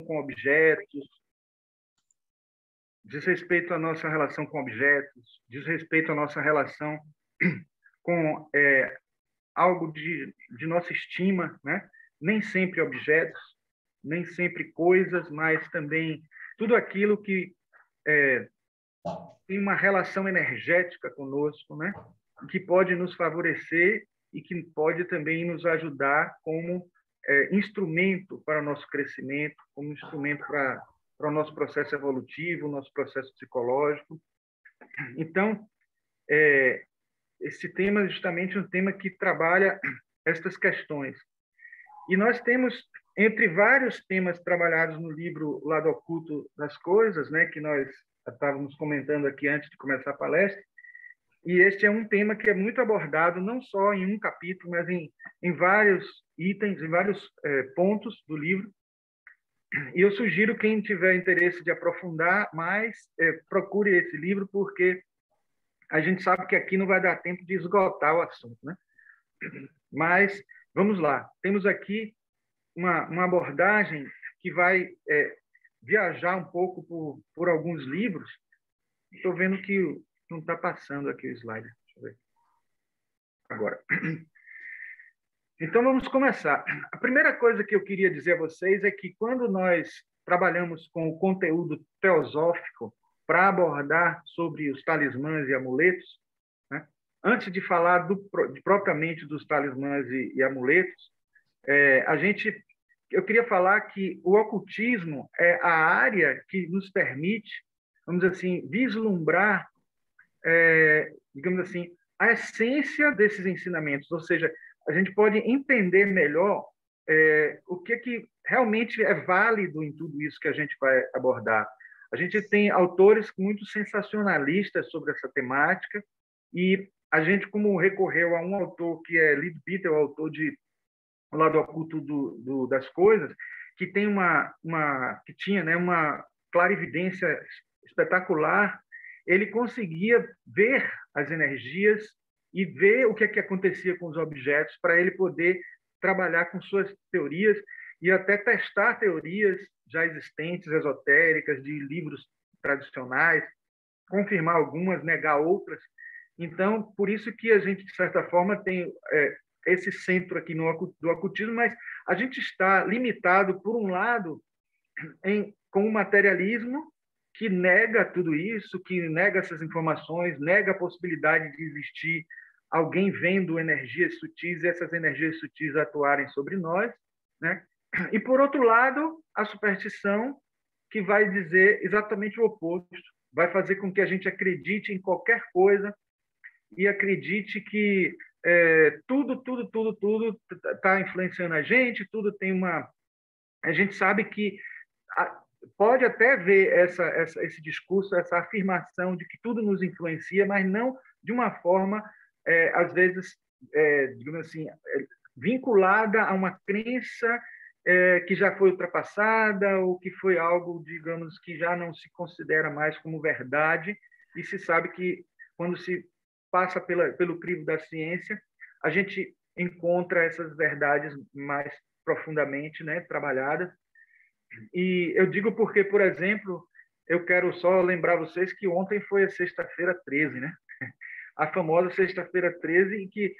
com objetos, diz respeito à nossa relação com objetos, diz respeito à nossa relação com algo de nossa estima, né? Nem sempre objetos, nem sempre coisas, mas também tudo aquilo que tem uma relação energética conosco, né? Que pode nos favorecer e que pode também nos ajudar como instrumento para o nosso crescimento, como instrumento para o nosso processo evolutivo, nosso processo psicológico. Então, esse tema é justamente um tema que trabalha estas questões. E nós temos, entre vários temas trabalhados no livro Lado Oculto das Coisas, né, que nós estávamos comentando aqui antes de começar a palestra, e este é um tema que é muito abordado, não só em um capítulo, mas em vários itens, em vários pontos do livro. E eu sugiro, quem tiver interesse de aprofundar mais, procure esse livro, porque a gente sabe que aqui não vai dar tempo de esgotar o assunto, né? Mas, vamos lá. Temos aqui uma abordagem que vai viajar um pouco por alguns livros. Estou vendo que não está passando aqui o slide. Deixa eu ver. Agora. Então, vamos começar. A primeira coisa que eu queria dizer a vocês é que quando nós trabalhamos com o conteúdo teosófico para abordar sobre os talismãs e amuletos, né? Antes de falar propriamente dos talismãs e amuletos, eu queria falar que o ocultismo é a área que nos permite, vamos dizer assim, vislumbrar, digamos assim, a essência desses ensinamentos, ou seja, a gente pode entender melhor o que realmente é válido em tudo isso que a gente vai abordar. A gente tem autores muito sensacionalistas sobre essa temática e a gente, como recorreu a um autor que é Leadbeater, o autor de O Lado Oculto das Coisas, que tem que tinha, né, uma clarividência espetacular, ele conseguia ver as energias e ver o que acontecia com os objetos para ele poder trabalhar com suas teorias e até testar teorias já existentes, esotéricas, de livros tradicionais, confirmar algumas, negar outras. Então, por isso que a gente, de certa forma, tem esse centro aqui do ocultismo, mas a gente está limitado, por um lado, com o materialismo, que nega tudo isso, que nega essas informações, nega a possibilidade de existir alguém vendo energias sutis e essas energias sutis atuarem sobre nós, né? E, por outro lado, a superstição, que vai dizer exatamente o oposto, vai fazer com que a gente acredite em qualquer coisa e acredite que tudo está influenciando a gente, tudo tem uma... A gente sabe que pode até ver esse discurso, essa afirmação de que tudo nos influencia, mas não de uma forma, às vezes, digamos assim, vinculada a uma crença que já foi ultrapassada ou que foi algo, digamos, que já não se considera mais como verdade, e se sabe que, quando se passa pelo crivo da ciência, a gente encontra essas verdades mais profundamente, né, trabalhadas. E eu digo porque, por exemplo, eu quero só lembrar vocês que ontem foi a sexta-feira 13, né? A famosa sexta-feira 13, em que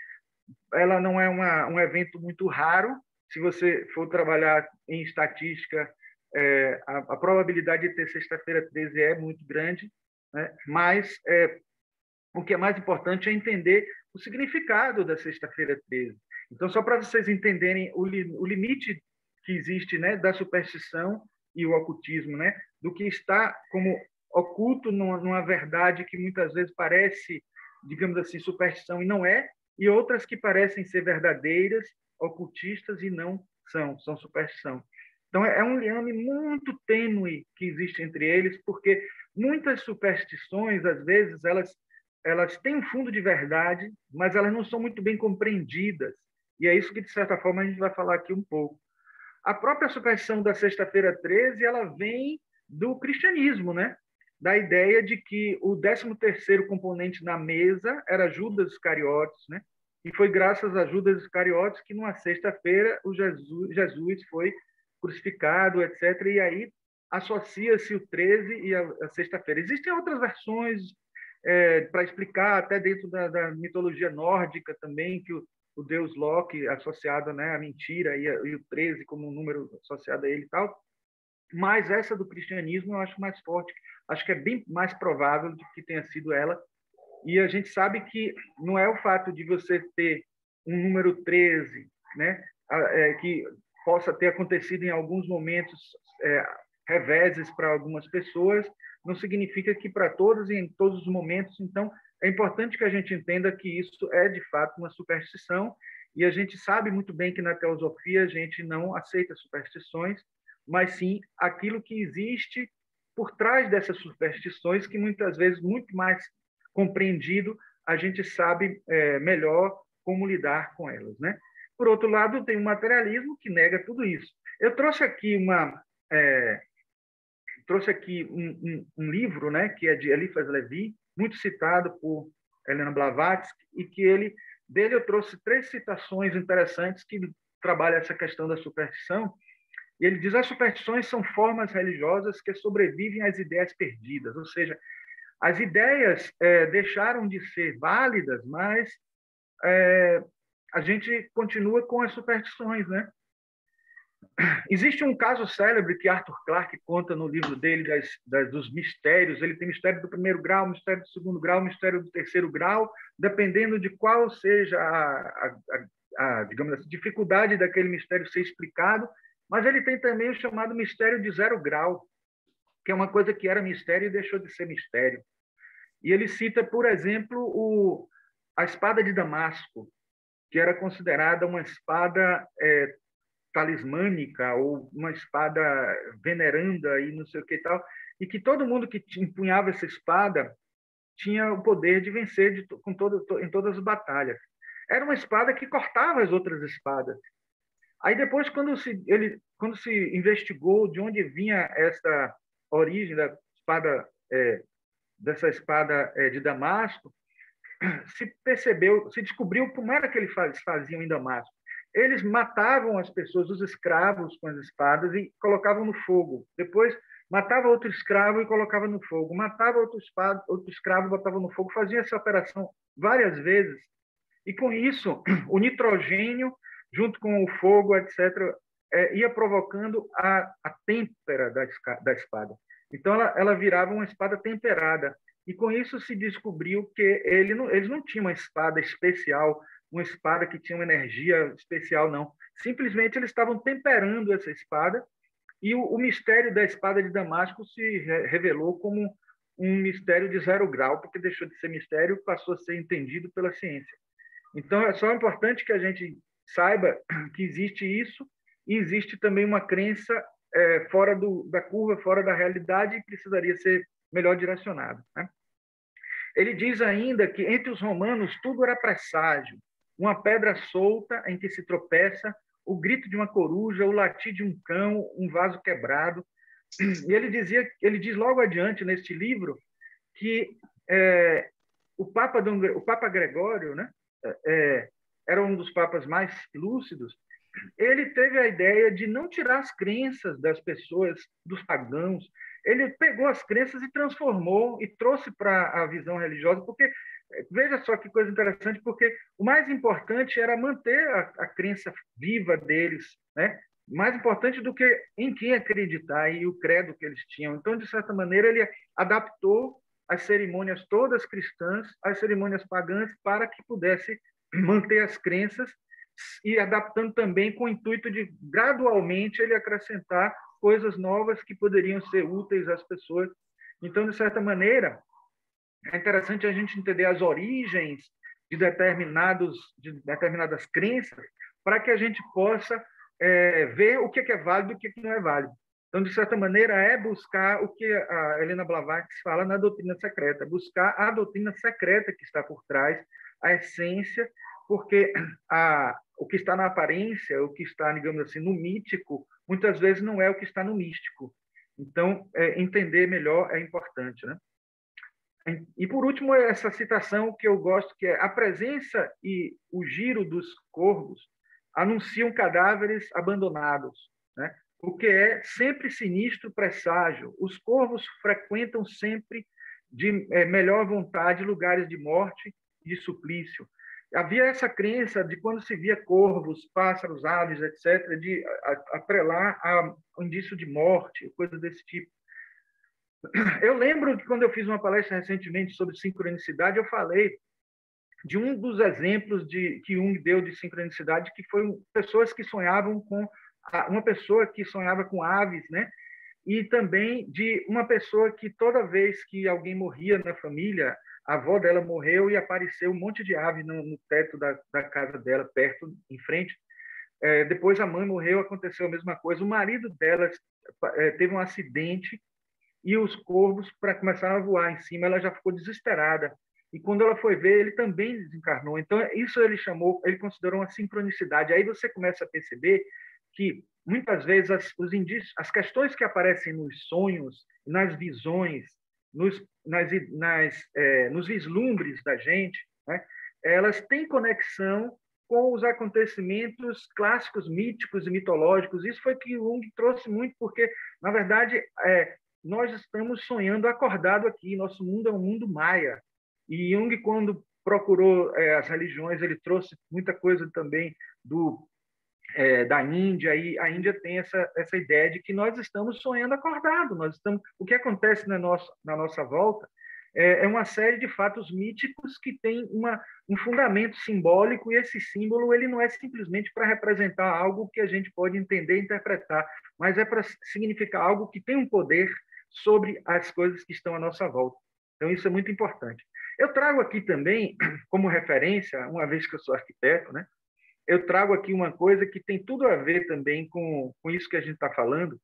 ela não é um evento muito raro. Se você for trabalhar em estatística, a probabilidade de ter sexta-feira 13 é muito grande, né? Mas o que é mais importante é entender o significado da sexta-feira 13. Então, só para vocês entenderem o limite que existe, né, da superstição e o ocultismo, né, do que está como oculto numa verdade que muitas vezes parece, digamos assim, superstição e não é, e outras que parecem ser verdadeiras, ocultistas, e não são superstição. Então, é um liame muito tênue que existe entre eles, porque muitas superstições, às vezes, elas têm um fundo de verdade, mas elas não são muito bem compreendidas. E é isso que, de certa forma, a gente vai falar aqui um pouco. A própria superstição da sexta-feira 13, ela vem do cristianismo, né? Da ideia de que o 13º componente na mesa era Judas Iscariotes, né? E foi graças a Judas Iscariotes que, numa sexta-feira, Jesus foi crucificado, etc. E aí associa-se o 13 e a sexta-feira. Existem outras versões para explicar, até dentro da mitologia nórdica também, que o deus Loki associado, né, à mentira e o 13 como um número associado a ele e tal. Mas essa do cristianismo eu acho mais forte, acho que é bem mais provável de que tenha sido ela. E a gente sabe que não é o fato de você ter um número 13, né, que possa ter acontecido em alguns momentos reveses para algumas pessoas, não significa que para todos e em todos os momentos. Então, é importante que a gente entenda que isso é, de fato, uma superstição, e a gente sabe muito bem que na teosofia a gente não aceita superstições, mas sim aquilo que existe por trás dessas superstições, que muitas vezes, muito mais compreendido, a gente sabe melhor como lidar com elas, né? Por outro lado, tem o materialismo que nega tudo isso. Eu trouxe aqui um livro, né, que é de Eliphas Levi, muito citado por Helena Blavatsky, e que dele eu trouxe 3 citações interessantes que trabalham essa questão da superstição. E ele diz: as superstições são formas religiosas que sobrevivem às ideias perdidas, ou seja, as ideias deixaram de ser válidas, mas a gente continua com as superstições, né? Existe um caso célebre que Arthur Clarke conta no livro dele dos mistérios. Ele tem mistério do 1º grau, mistério do 2º grau, mistério do 3º grau, dependendo de qual seja digamos assim, dificuldade daquele mistério ser explicado. Mas ele tem também o chamado mistério de 0 grau, que é uma coisa que era mistério e deixou de ser mistério. E ele cita, por exemplo, a espada de Damasco, que era considerada uma espada talismânica ou uma espada veneranda e não sei o que e tal, e que todo mundo que empunhava essa espada tinha o poder de vencer em todas as batalhas. Era uma espada que cortava as outras espadas. Aí depois, quando se investigou de onde vinha essa origem dessa espada de Damasco, se descobriu como era que eles faziam em Damasco. Eles matavam as pessoas, os escravos, com as espadas e colocavam no fogo. Depois matava outro escravo e colocava no fogo. Matava outro escravo e botava no fogo. Fazia essa operação várias vezes. E com isso, o nitrogênio, junto com o fogo, etc., ia provocando a têmpera da espada. Então, ela virava uma espada temperada. E com isso se descobriu que eles não tinham uma espada especial, uma espada que tinha uma energia especial, não. Simplesmente eles estavam temperando essa espada, e o mistério da espada de Damasco se revelou como um mistério de 0 grau, porque deixou de ser mistério e passou a ser entendido pela ciência. Então, é só importante que a gente saiba que existe isso, e existe também uma crença fora da curva, fora da realidade, e precisaria ser melhor direcionado, né? Ele diz ainda que entre os romanos tudo era presságio, uma pedra solta em que se tropeça, o grito de uma coruja, o latir de um cão, um vaso quebrado. E ele diz logo adiante neste livro que o Papa Gregório, né, era um dos papas mais lúcidos. Ele teve a ideia de não tirar as crenças das pessoas, dos pagãos. Ele pegou as crenças e transformou e trouxe para a visão religiosa, porque veja só que coisa interessante, porque o mais importante era manter a crença viva deles, né? Mais importante do que em quem acreditar e o credo que eles tinham. Então, de certa maneira, ele adaptou as cerimônias todas cristãs às cerimônias pagãs para que pudesse manter as crenças e adaptando também com o intuito de, gradualmente, ele acrescentar coisas novas que poderiam ser úteis às pessoas. Então, de certa maneira, é interessante a gente entender as origens de determinadas crenças para que a gente possa ver o que é válido e o que não é válido. Então, de certa maneira, é buscar o que a Helena Blavatsky fala na doutrina secreta, buscar a doutrina secreta que está por trás, a essência, porque o que está na aparência, o que está, digamos assim, no mítico, muitas vezes não é o que está no místico. Então, entender melhor é importante, né? E, por último, essa citação que eu gosto, que é: a presença e o giro dos corvos anunciam cadáveres abandonados, né? o que é sempre sinistro presságio. Os corvos frequentam sempre de melhor vontade lugares de morte e de suplício. Havia essa crença de quando se via corvos, pássaros, aves, etc., de atrelar a um indício de morte, coisa desse tipo. Eu lembro que quando eu fiz uma palestra recentemente sobre sincronicidade, eu falei de um dos exemplos que Jung deu de sincronicidade, que foi pessoas que sonhavam com uma pessoa que sonhava com aves, né? E também de uma pessoa que toda vez que alguém morria na família, a avó dela morreu e apareceu um monte de ave no teto da casa dela, perto, em frente. Depois a mãe morreu, aconteceu a mesma coisa. O marido dela teve um acidente e os corvos começaram a voar em cima. Ela já ficou desesperada. E quando ela foi ver, ele também desencarnou. Então, isso ele considerou uma sincronicidade. Aí você começa a perceber que, muitas vezes, os indícios, as questões que aparecem nos sonhos, nas visões, nos vislumbres da gente, né, elas têm conexão com os acontecimentos clássicos, míticos e mitológicos. Isso foi que Jung trouxe muito, porque, na verdade, nós estamos sonhando acordado aqui. Nosso mundo é um mundo maia. E Jung, quando procurou as religiões, ele trouxe muita coisa também da Índia, e a Índia tem essa ideia de que nós estamos sonhando acordado. O que acontece na nossa volta é uma série de fatos míticos que tem um fundamento simbólico, e esse símbolo ele não é simplesmente para representar algo que a gente pode entender e interpretar, mas é para significar algo que tem um poder sobre as coisas que estão à nossa volta. Então, isso é muito importante. Eu trago aqui também, como referência, uma vez que eu sou arquiteto, né, eu trago aqui uma coisa que tem tudo a ver também com isso que a gente está falando,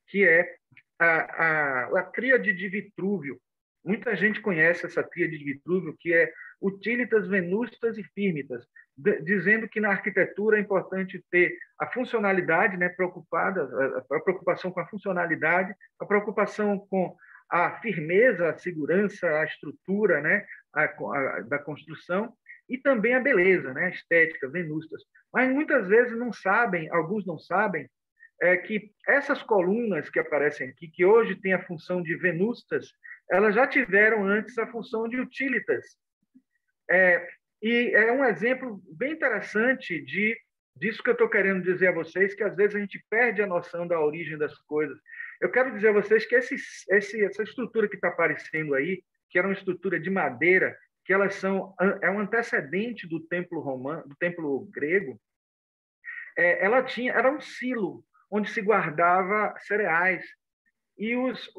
que é a tríade de Vitrúvio. Muita gente conhece essa tríade de Vitrúvio, que é utilitas, venustas e firmitas, dizendo que na arquitetura é importante ter a funcionalidade, né, a preocupação com a funcionalidade, a preocupação com a firmeza, a segurança, a estrutura, né, da construção, e também a beleza, né, a estética, venustas. Mas muitas vezes não sabem, alguns não sabem, que essas colunas que aparecem aqui, que hoje têm a função de venustas, elas já tiveram antes a função de utilitas. E é um exemplo bem interessante disso que eu estou querendo dizer a vocês, que às vezes a gente perde a noção da origem das coisas. Eu quero dizer a vocês que essa estrutura que está aparecendo aí, que era uma estrutura de madeira, que é um antecedente do templo romano, do templo grego. Era um silo onde se guardava cereais, e os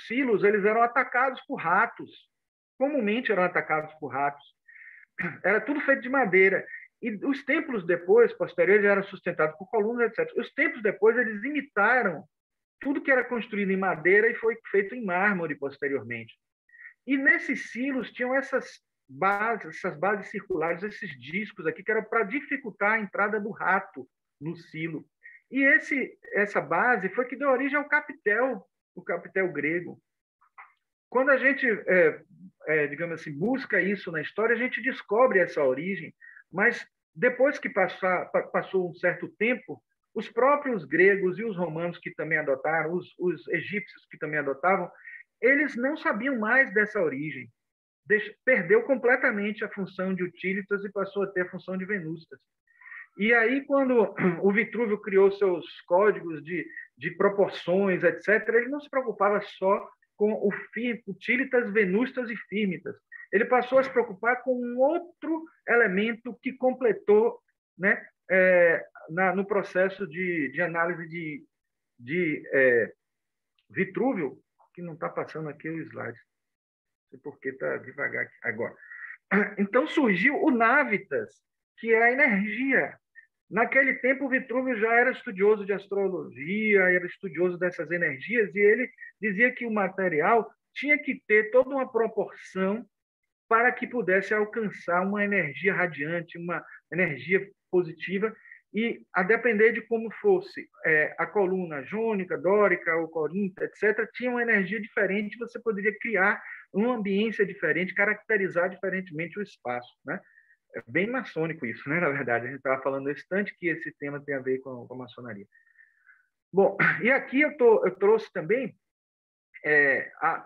silos eles eram atacados por ratos, comumente eram atacados por ratos. Era tudo feito de madeira. E os templos depois, posteriores, eram sustentados por colunas, etc. Os templos depois, eles imitaram tudo que era construído em madeira e foi feito em mármore posteriormente. E nesses silos tinham essas bases circulares, esses discos aqui, que era para dificultar a entrada do rato no silo. E essa base foi que deu origem ao capitel, o capitel grego. Quando a gente, digamos assim, busca isso na história, a gente descobre essa origem, mas depois que passou um certo tempo, os próprios gregos e os romanos que também adotaram, os egípcios que também adotavam, eles não sabiam mais dessa origem. Perdeu completamente a função de utilitas e passou a ter a função de venustas. E aí, quando o Vitrúvio criou seus códigos de proporções, etc., ele não se preocupava só com utilitas, venustas e firmitas. Ele passou a se preocupar com um outro elemento que completou, né, no processo de análise de Vitrúvio, que não está passando aqui o slide. Não sei por que está devagar aqui agora. Então surgiu o Navitas, que é a energia. Naquele tempo, o Vitrúvio já era estudioso de astrologia, era estudioso dessas energias, e ele dizia que o material tinha que ter toda uma proporção para que pudesse alcançar uma energia radiante, uma energia positiva, e a depender de como fosse a coluna jônica, dórica ou corinta, etc., tinha uma energia diferente, você poderia criar uma ambiência diferente, caracterizar diferentemente o espaço, né? É bem maçônico isso, né? Na verdade, a gente estava falando nesse instante que esse tema tem a ver com a maçonaria. Bom, e aqui eu trouxe também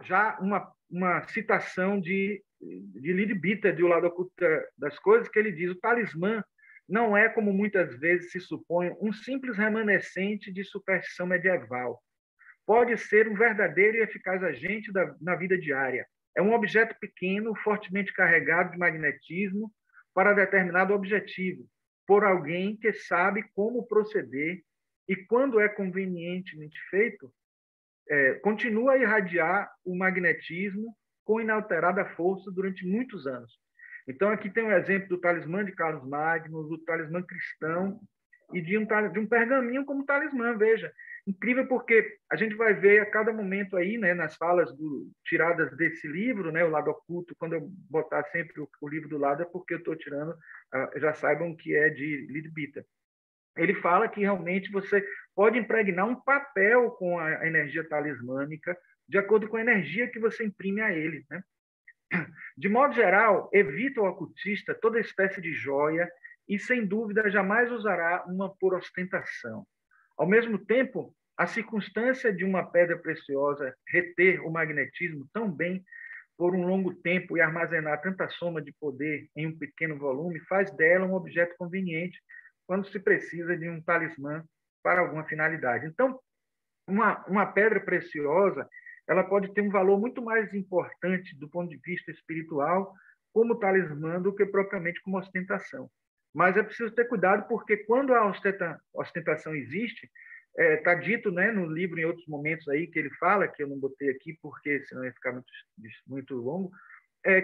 já uma citação de Leadbeater, de O Lado Oculto das Coisas, que ele diz: o talismã não é, como muitas vezes se supõe, um simples remanescente de superstição medieval. Pode ser um verdadeiro e eficaz agente na vida diária. É um objeto pequeno, fortemente carregado de magnetismo para determinado objetivo, por alguém que sabe como proceder e, quando é convenientemente feito, continua a irradiar o magnetismo com inalterada força durante muitos anos. Então, aqui tem um exemplo do talismã de Carlos Magno, do talismã cristão e de um pergaminho como talismã. Veja, incrível, porque a gente vai ver a cada momento aí, né, nas falas tiradas desse livro, né, O Lado Oculto. Quando eu botar sempre o livro do lado, é porque eu estou tirando, já saibam que é de Leadbeater. Ele fala que realmente você pode impregnar um papel com a energia talismânica de acordo com a energia que você imprime a ele, né? De modo geral, evita o ocultista toda espécie de joia e, sem dúvida, jamais usará uma por ostentação. Ao mesmo tempo, a circunstância de uma pedra preciosa reter o magnetismo tão bem por um longo tempo e armazenar tanta soma de poder em um pequeno volume faz dela um objeto conveniente quando se precisa de um talismã para alguma finalidade. Então, uma pedra preciosa, ela pode ter um valor muito mais importante do ponto de vista espiritual como talismã do que propriamente como ostentação. Mas é preciso ter cuidado, porque quando a ostentação existe, está dito, né, no livro, em outros momentos aí, que ele fala, que eu não botei aqui porque senão ia ficar muito longo,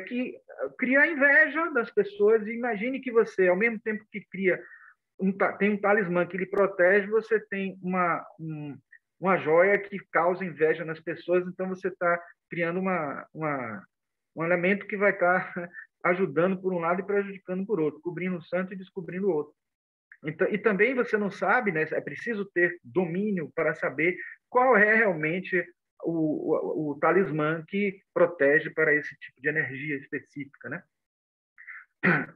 que cria a inveja das pessoas. E imagine que você, ao mesmo tempo que tem um talismã que lhe protege, você tem uma joia que causa inveja nas pessoas, então você está criando um elemento que vai estar ajudando por um lado e prejudicando por outro, cobrindo um santo e descobrindo o outro. Então, e também você não sabe, né, é preciso ter domínio para saber qual é realmente o talismã que protege para esse tipo de energia específica, né?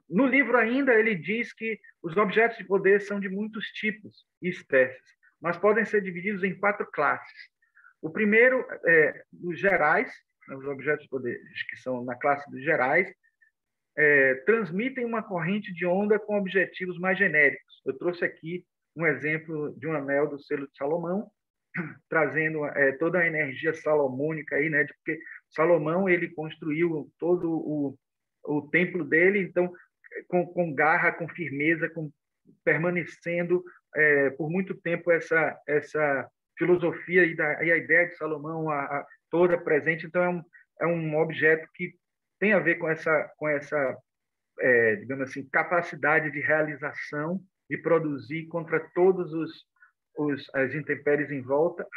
No livro ainda ele diz que os objetos de poder são de muitos tipos e espécies, mas podem ser divididos em 4 classes. O primeiro é os gerais, os objetos de poder que são na classe dos gerais, transmitem uma corrente de onda com objetivos mais genéricos. Eu trouxe aqui um exemplo de um anel do selo de Salomão, trazendo toda a energia salomônica aí, né? Porque Salomão ele construiu todo o templo dele, então com garra, com firmeza, permanecendo por muito tempo essa filosofia e a ideia de Salomão toda presente. Então é um objeto que tem a ver com essa digamos assim, capacidade de realização, de produzir contra todos as intempéries em volta.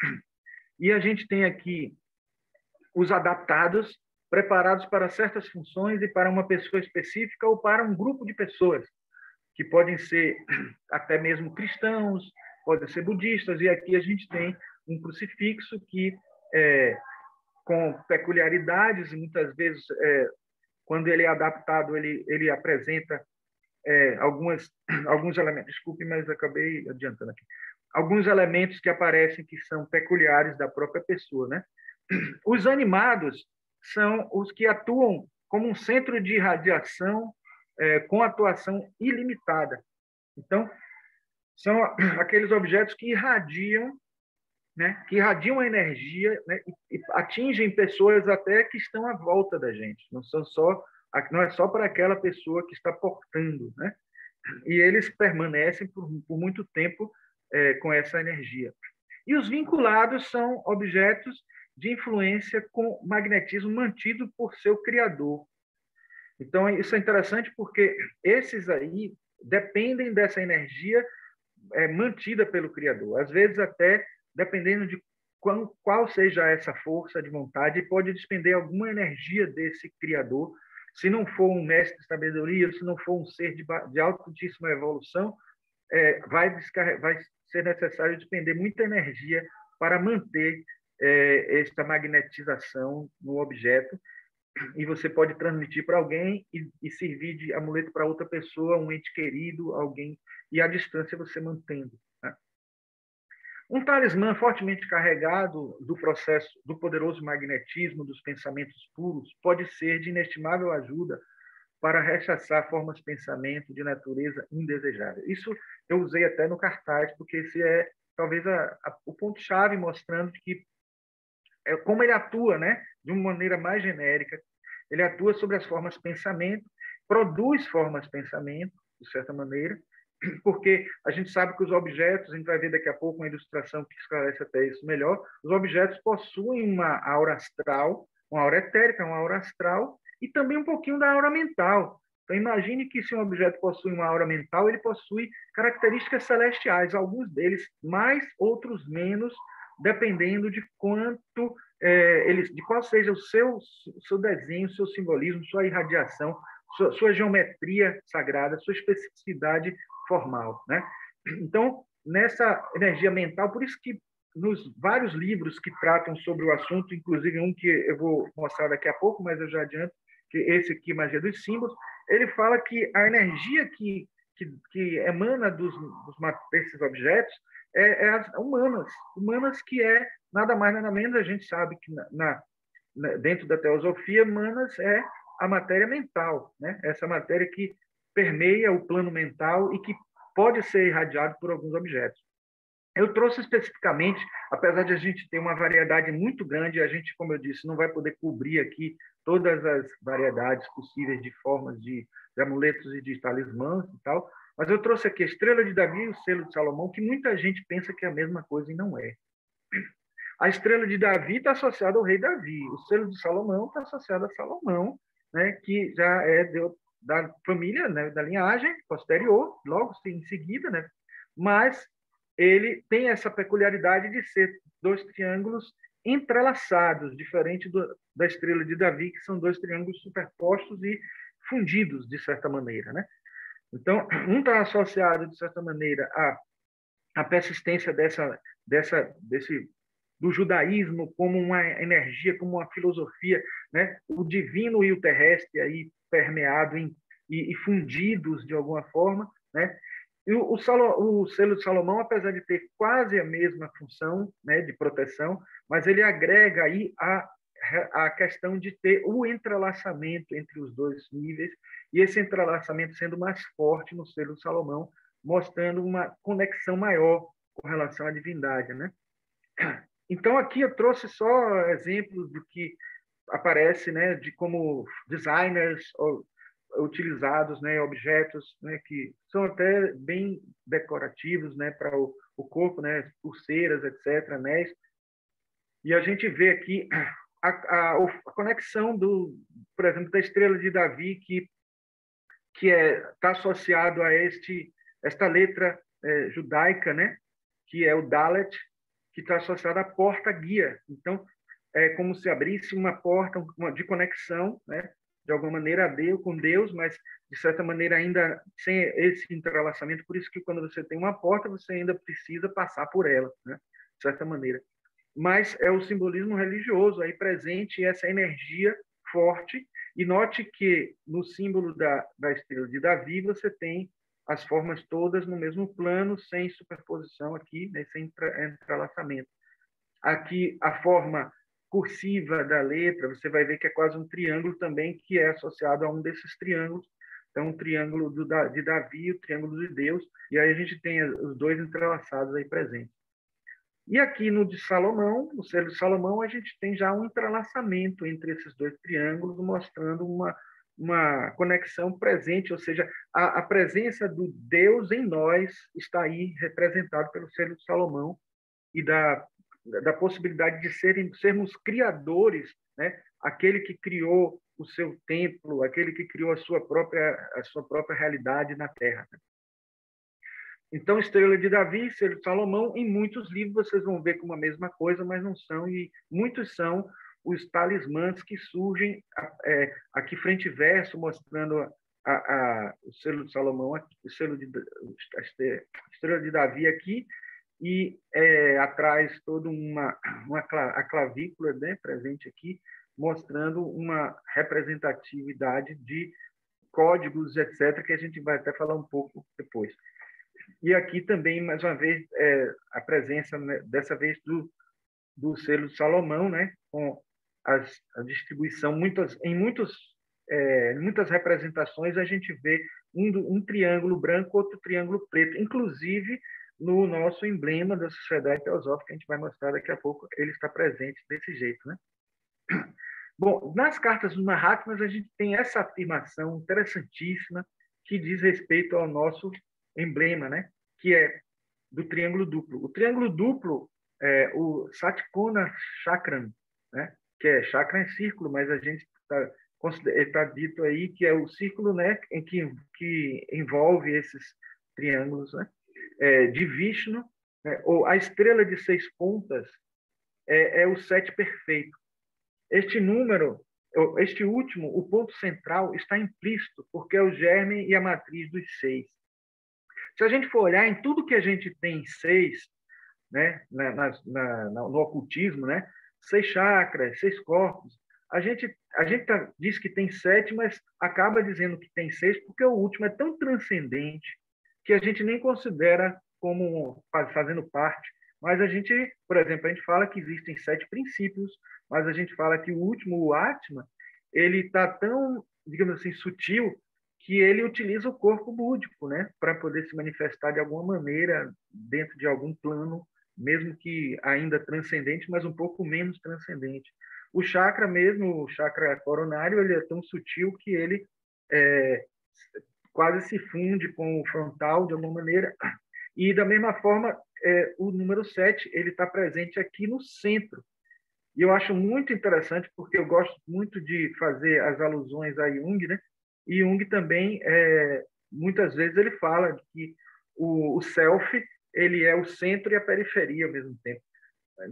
E a gente tem aqui os adaptados, preparados para certas funções e para uma pessoa específica ou para um grupo de pessoas, que podem ser até mesmo cristãos, podem ser budistas, e aqui a gente tem um crucifixo que, com peculiaridades, e muitas vezes, quando ele é adaptado, ele apresenta alguns elementos, desculpe, mas acabei adiantando aqui, alguns elementos que aparecem que são peculiares da própria pessoa, né? Os animados são os que atuam como um centro de irradiação com atuação ilimitada. Então, são aqueles objetos que irradiam, né, que irradiam a energia, né, e atingem pessoas até que estão à volta da gente. Não é só para aquela pessoa que está portando, né? E eles permanecem por muito tempo com essa energia. E os vinculados são objetos de influência com magnetismo mantido por seu criador. Então, isso é interessante porque esses aí dependem dessa energia mantida pelo criador. Às vezes, até dependendo de qual seja essa força de vontade, pode despender alguma energia desse criador. Se não for um mestre de sabedoria, se não for um ser de altíssima evolução, vai ser necessário despender muita energia para manter esta magnetização no objeto, e você pode transmitir para alguém e servir de amuleto para outra pessoa, um ente querido, alguém, e à distância você mantendo. Né? Um talismã fortemente carregado do processo do poderoso magnetismo dos pensamentos puros pode ser de inestimável ajuda para rechaçar formas de pensamento de natureza indesejável. Isso eu usei até no cartaz, porque esse é talvez o ponto-chave mostrando que como ele atua, né, de uma maneira mais genérica, ele atua sobre as formas de pensamento, produz formas de pensamento, de certa maneira, porque a gente sabe que os objetos, a gente vai ver daqui a pouco uma ilustração que esclarece até isso melhor, os objetos possuem uma aura astral, uma aura etérica, uma aura astral, e também um pouquinho da aura mental. Então, imagine que se um objeto possui uma aura mental, ele possui características celestiais, alguns deles mais, outros menos, dependendo de quanto de qual seja o seu desenho, seu simbolismo, sua irradiação, sua geometria sagrada, sua especificidade formal, né? Então, nessa energia mental, por isso que nos vários livros que tratam sobre o assunto, inclusive um que eu vou mostrar daqui a pouco, mas eu já adianto, que esse aqui, Magia dos Símbolos, ele fala que a energia que emana desses objetos as humanas que é nada mais nada menos, a gente sabe que dentro da teosofia, manas é a matéria mental, né? Essa matéria que permeia o plano mental e que pode ser irradiado por alguns objetos. Eu trouxe especificamente, apesar de a gente ter uma variedade muito grande, a gente, como eu disse, não vai poder cobrir aqui todas as variedades possíveis de formas de amuletos e de talismãs e tal, mas eu trouxe aqui a estrela de Davi e o selo de Salomão, que muita gente pensa que é a mesma coisa e não é. A estrela de Davi está associada ao rei Davi, o selo de Salomão está associado a Salomão, né, que já é da família, né, da linhagem posterior, logo em seguida, né, mas ele tem essa peculiaridade de ser dois triângulos entrelaçados, diferente da estrela de Davi, que são dois triângulos superpostos e fundidos, de certa maneira, né? Então, um está associado, de certa maneira, à persistência do judaísmo como uma energia, como uma filosofia, né? O divino e o terrestre aí permeado e fundidos de alguma forma, né? E o selo de Salomão, apesar de ter quase a mesma função, né, de proteção, mas ele agrega aí a questão de ter o entrelaçamento entre os dois níveis, e esse entrelaçamento sendo mais forte no selo de Salomão, mostrando uma conexão maior com relação à divindade, né? Então, aqui eu trouxe só exemplos do que aparece, né, de como designers utilizados, né, objetos, né, que são até bem decorativos, né, para o corpo, né, pulseiras, etc., anéis. E a gente vê aqui a conexão por exemplo, da estrela de Davi, que está associado a esta letra judaica, né, que é o Dalet, que está associado à porta guia. Então, é como se abrisse uma porta de conexão, né, de alguma maneira, com Deus, mas, de certa maneira, ainda sem esse entrelaçamento. Por isso que, quando você tem uma porta, você ainda precisa passar por ela, né, de certa maneira. Mas é o simbolismo religioso aí presente, essa energia forte. E note que, no símbolo da estrela de Davi, você tem as formas todas no mesmo plano, sem superposição aqui, né, sem entrelaçamento. Aqui, a forma cursiva da letra, você vai ver que é quase um triângulo também, que é associado a um desses triângulos. Então, o triângulo de Davi e o triângulo de Deus, e aí a gente tem os dois entrelaçados aí presentes. E aqui no de Salomão, no selo de Salomão, a gente tem já um entrelaçamento entre esses dois triângulos, mostrando uma conexão presente, ou seja, a presença do Deus em nós está aí representado pelo selo de Salomão e da possibilidade de sermos criadores, né? Aquele que criou o seu templo, aquele que criou a sua própria realidade na Terra. Então, estrela de Davi, selo de Salomão, em muitos livros vocês vão ver como a mesma coisa, mas não são, e muitos são os talismãs que surgem aqui frente e verso, mostrando o selo de Salomão, o selo a estrela de Davi aqui, e atrás toda a clavícula, né, presente aqui, mostrando uma representatividade de códigos, etc., que a gente vai até falar um pouco depois. E aqui também, mais uma vez, a presença, né, dessa vez, do selo de Salomão, né, com a distribuição, muitas representações a gente vê um triângulo branco, outro triângulo preto, inclusive no nosso emblema da Sociedade Teosófica, que a gente vai mostrar daqui a pouco, ele está presente desse jeito, né? Bom, nas cartas dos Mahatmas a gente tem essa afirmação interessantíssima que diz respeito ao nosso emblema, né? Que é do triângulo duplo. O triângulo duplo é o Satkona Chakram, né? Que é chakra em círculo, mas a gente está dito aí que é o círculo, né? Que envolve esses triângulos, né? De Vishnu, né? Ou a estrela de 6 pontas é o 7 perfeito. Este número, este último, o ponto central, está implícito, porque é o germe e a matriz dos 6. Se a gente for olhar em tudo que a gente tem em 6, né, no ocultismo, né, 6 chakras, 6 corpos, a gente diz que tem 7, mas acaba dizendo que tem 6 porque o último é tão transcendente que a gente nem considera como fazendo parte. Mas a gente, por exemplo, a gente fala que existem 7 princípios, mas a gente fala que o último, o Atma, ele está tão, digamos assim, sutil que ele utiliza o corpo búdico, né, para poder se manifestar de alguma maneira dentro de algum plano, mesmo que ainda transcendente, mas um pouco menos transcendente. O chakra mesmo, o chakra coronário, ele é tão sutil que ele é, quase se funde com o frontal de alguma maneira. E da mesma forma, o número 7, ele está presente aqui no centro. E eu acho muito interessante, porque eu gosto muito de fazer as alusões a Jung, né? E Jung também, muitas vezes, ele fala que o self, ele é o centro e a periferia ao mesmo tempo.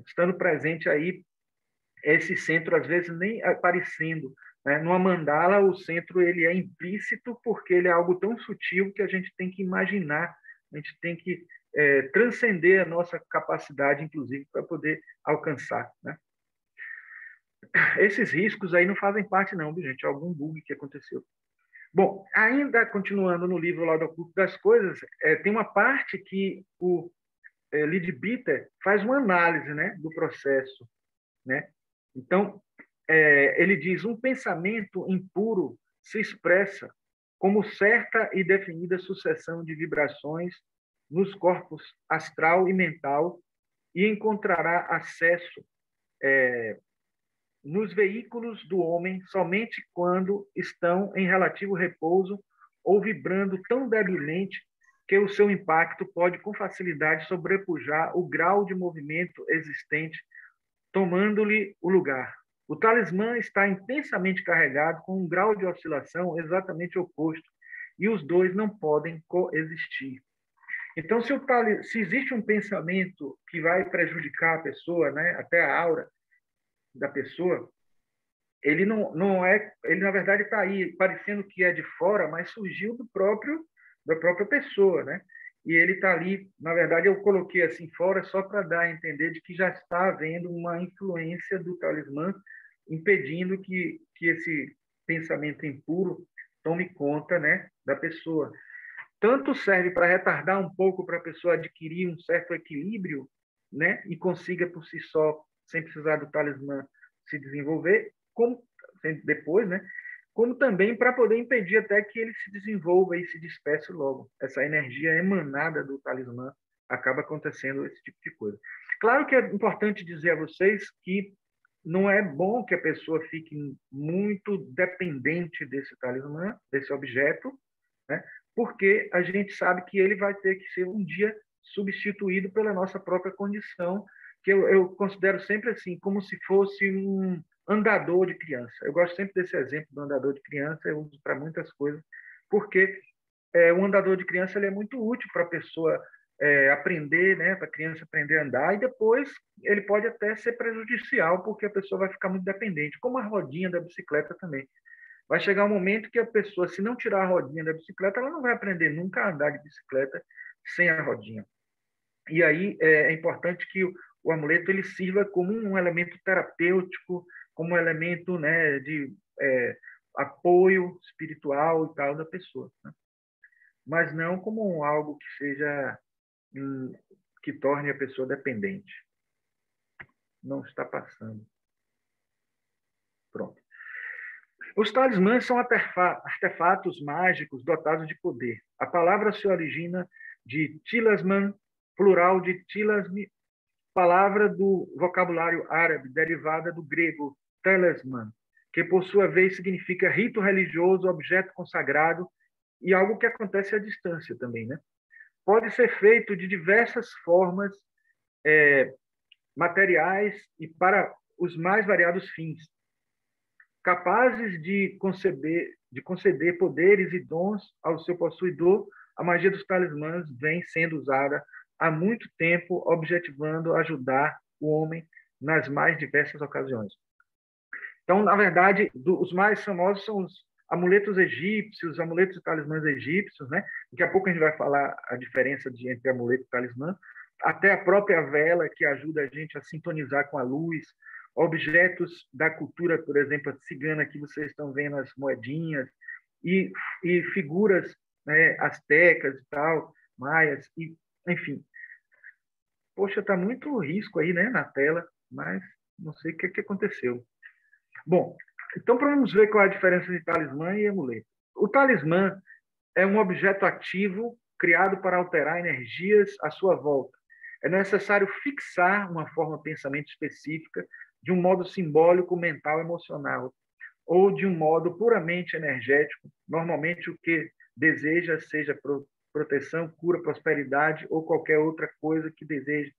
Estando presente aí, esse centro, às vezes, nem aparecendo. Né? Numa mandala, o centro ele é implícito, porque ele é algo tão sutil que a gente tem que imaginar, a gente tem que transcender a nossa capacidade, inclusive, para poder alcançar. Né? Esses riscos aí não fazem parte, não, gente. É algum bug que aconteceu. Bom, ainda continuando no livro lá do Oculto das Coisas, tem uma parte que o Leadbeater faz uma análise, né, do processo. Né? Então, ele diz: um pensamento impuro se expressa como certa e definida sucessão de vibrações nos corpos astral e mental e encontrará acesso nos veículos do homem somente quando estão em relativo repouso ou vibrando tão debilmente que o seu impacto pode com facilidade sobrepujar o grau de movimento existente, tomando-lhe o lugar. O talismã está intensamente carregado com um grau de oscilação exatamente oposto, e os dois não podem coexistir. Então, se existe um pensamento que vai prejudicar a pessoa, né, até a aura da pessoa, ele não é, ele na verdade está aí parecendo que é de fora, mas surgiu da própria pessoa, né? E ele está ali, na verdade eu coloquei assim fora só para dar a entender de que já está havendo uma influência do talismã impedindo que esse pensamento impuro tome conta, né, da pessoa. Tanto serve para retardar um pouco para a pessoa adquirir um certo equilíbrio, né, e consiga por si só, sem precisar do talismã, se desenvolver, como depois, né, como também para poder impedir até que ele se desenvolva e se disperse logo. Essa energia emanada do talismã acaba acontecendo esse tipo de coisa. Claro que é importante dizer a vocês que não é bom que a pessoa fique muito dependente desse talismã, desse objeto, né? Porque a gente sabe que ele vai ter que ser um dia substituído pela nossa própria condição, que eu considero sempre assim, como se fosse um andador de criança. Eu gosto sempre desse exemplo do andador de criança, eu uso para muitas coisas, porque o andador de criança ele é muito útil para a pessoa aprender, né, para a criança aprender a andar, e depois ele pode até ser prejudicial, porque a pessoa vai ficar muito dependente, como a rodinha da bicicleta também. Vai chegar um momento que a pessoa, se não tirar a rodinha da bicicleta, ela não vai aprender nunca a andar de bicicleta sem a rodinha. E aí é importante que o amuleto ele sirva como um elemento terapêutico, como um elemento, né, de apoio espiritual e tal da pessoa. Né? mas não como algo que seja que torne a pessoa dependente. Não está passando. Pronto. Os talismãs são artefatos mágicos dotados de poder. A palavra se origina de tilasman, plural de tilasmi, palavra do vocabulário árabe derivada do grego talisman, que por sua vez significa rito religioso, objeto consagrado e algo que acontece à distância também, né? Pode ser feito de diversas formas materiais e para os mais variados fins, capazes de conceder poderes e dons ao seu possuidor. A magia dos talismãs vem sendo usada há muito tempo, objetivando ajudar o homem nas mais diversas ocasiões. Então, na verdade, os mais famosos são os amuletos egípcios, amuletos e talismãs egípcios, né? Daqui a pouco a gente vai falar a diferença entre amuleto e talismã, até a própria vela, que ajuda a gente a sintonizar com a luz, objetos da cultura, por exemplo, a cigana, que vocês estão vendo as moedinhas, e figuras, né, astecas e tal, maias, e, enfim. Poxa, está muito risco aí, né, na tela, mas não sei o que aconteceu. Bom, então vamos ver qual é a diferença de talismã e amuleto. O talismã é um objeto ativo criado para alterar energias à sua volta. É necessário fixar uma forma de pensamento específica de um modo simbólico, mental, emocional, ou de um modo puramente energético. Normalmente o que deseja seja proteção, cura, prosperidade ou qualquer outra coisa que deseje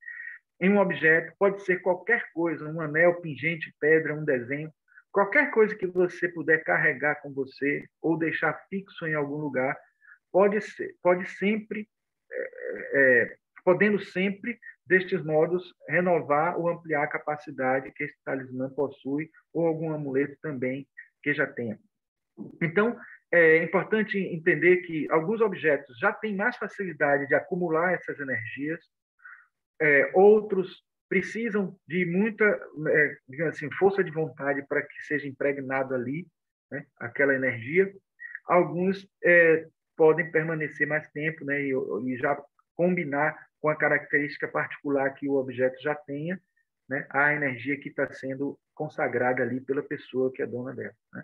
em um objeto. Pode ser qualquer coisa, um anel, pingente, pedra, um desenho, qualquer coisa que você puder carregar com você ou deixar fixo em algum lugar, pode sempre, podendo sempre, destes modos, renovar ou ampliar a capacidade que esse talismã possui, ou algum amuleto também que já tenha. Então, é importante entender que alguns objetos já têm mais facilidade de acumular essas energias, outros precisam de muita, digamos assim, força de vontade para que seja impregnado ali, né, aquela energia. Alguns podem permanecer mais tempo, né, e já combinar com a característica particular que o objeto já tenha, né, a energia que está sendo consagrada ali pela pessoa que é dona dela, né.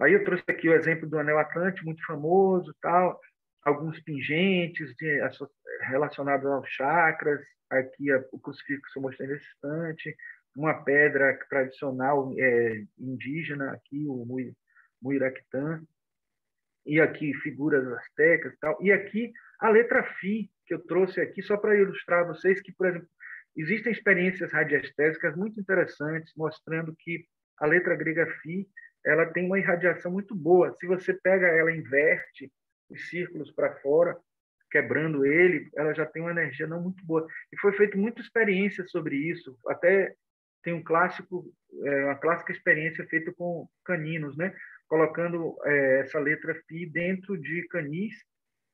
Aí eu trouxe aqui o exemplo do Anel Atlântico, muito famoso, tal, alguns pingentes relacionados aos chakras, aqui o crucifixo que eu mostrei nesse instante, uma pedra tradicional indígena, aqui o Muiractã, e aqui figuras astecas e tal. E aqui a letra Fi, que eu trouxe aqui só para ilustrar a vocês que, por exemplo, existem experiências radiestésicas muito interessantes, mostrando que a letra grega Fi ela tem uma irradiação muito boa. Se você pega ela, inverte os círculos para fora, quebrando ele, ela já tem uma energia não muito boa. E foi feita muita experiência sobre isso. Até tem um clássico, uma clássica experiência feita com caninos, né? Colocando essa letra Fi dentro de canis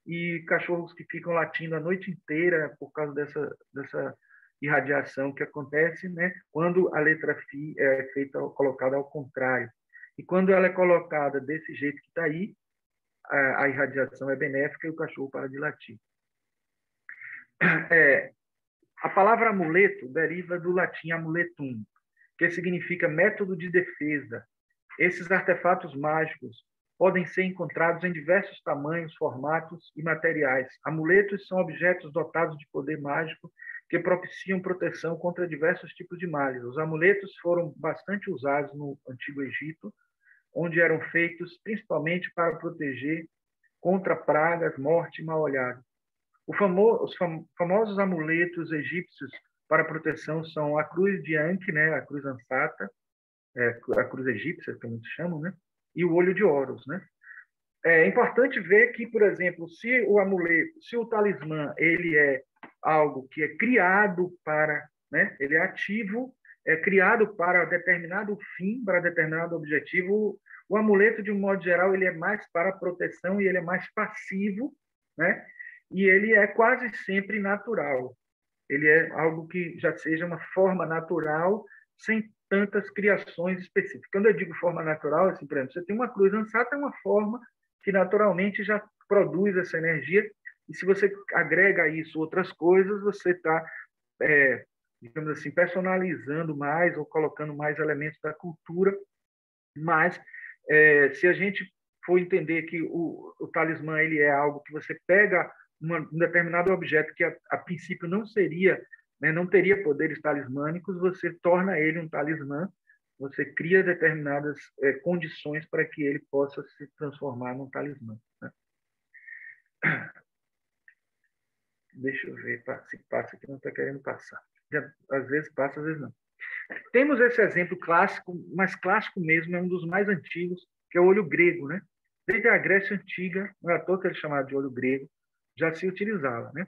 e cachorros que ficam latindo a noite inteira por causa dessa irradiação que acontece, né? Quando a letra Fi é feita, colocada ao contrário. E quando ela é colocada desse jeito que está aí, a irradiação é benéfica e o cachorro para de latir. A palavra amuleto deriva do latim amuletum, que significa método de defesa. Esses artefatos mágicos podem ser encontrados em diversos tamanhos, formatos e materiais. Amuletos são objetos dotados de poder mágico que propiciam proteção contra diversos tipos de males. Os amuletos foram bastante usados no Antigo Egito, onde eram feitos principalmente para proteger contra pragas, morte e mal-olhado. Os famosos amuletos egípcios para proteção são a cruz de Anki, né, a cruz Ansata, a cruz egípcia, que muitos chamam, né, e o olho de Horus, né. É importante ver que, por exemplo, se o amuleto, se o talismã, ele é algo que é criado para, né, ele é ativo, é criado para determinado fim, para determinado objetivo, o amuleto, de um modo geral, ele é mais para proteção e ele é mais passivo, né? E ele é quase sempre natural. Ele é algo que já seja uma forma natural, sem tantas criações específicas. Quando eu digo forma natural, assim, por exemplo, você tem uma cruz ansata, é uma forma que naturalmente já produz essa energia, e se você agrega a isso outras coisas, você está, digamos assim, personalizando mais ou colocando mais elementos da cultura. Mas se a gente for entender que o talismã ele é algo que você pega um determinado objeto que a princípio não seria, né, não teria poderes talismânicos, você torna ele um talismã, você cria determinadas condições para que ele possa se transformar num talismã, né? Deixa eu ver se passa aqui, não está querendo passar. Às vezes passa, às vezes não. Temos esse exemplo clássico, mas clássico mesmo, é um dos mais antigos, que é o olho grego, né? Desde a Grécia Antiga, não é à toa que ele é chamado de olho grego, já se utilizava, né?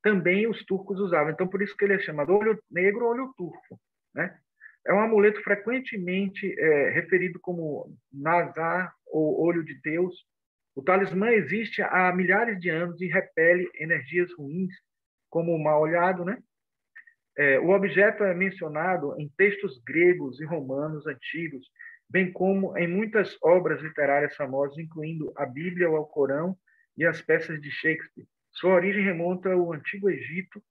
Também os turcos usavam, então por isso que ele é chamado olho negro ou olho turco, né? É um amuleto frequentemente referido como nazar ou olho de Deus. O talismã existe há milhares de anos e repele energias ruins, como o mal-olhado, né? O objeto é mencionado em textos gregos e romanos antigos, bem como em muitas obras literárias famosas, incluindo a Bíblia, o Alcorão e as peças de Shakespeare. Sua origem remonta ao Antigo Egito.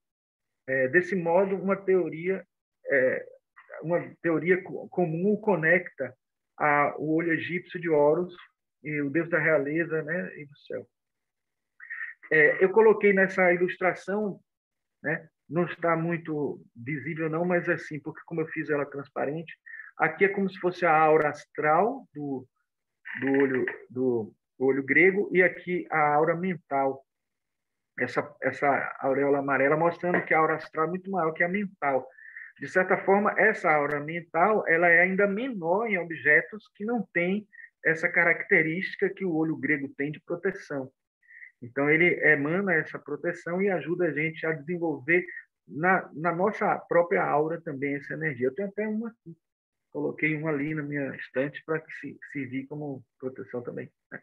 Desse modo, uma teoria comum o conecta ao olho egípcio de Horus, e o deus da realeza, né, e do céu. Eu coloquei nessa ilustração, né, não está muito visível não, mas assim, porque como eu fiz ela transparente, aqui é como se fosse a aura astral do olho grego e aqui a aura mental, essa auréola amarela, mostrando que a aura astral é muito maior que a mental. De certa forma, essa aura mental ela é ainda menor em objetos que não têm essa característica que o olho grego tem de proteção. Então, ele emana essa proteção e ajuda a gente a desenvolver na nossa própria aura também essa energia. Eu tenho até uma aqui, coloquei uma ali na minha estante para que servir como proteção também, né?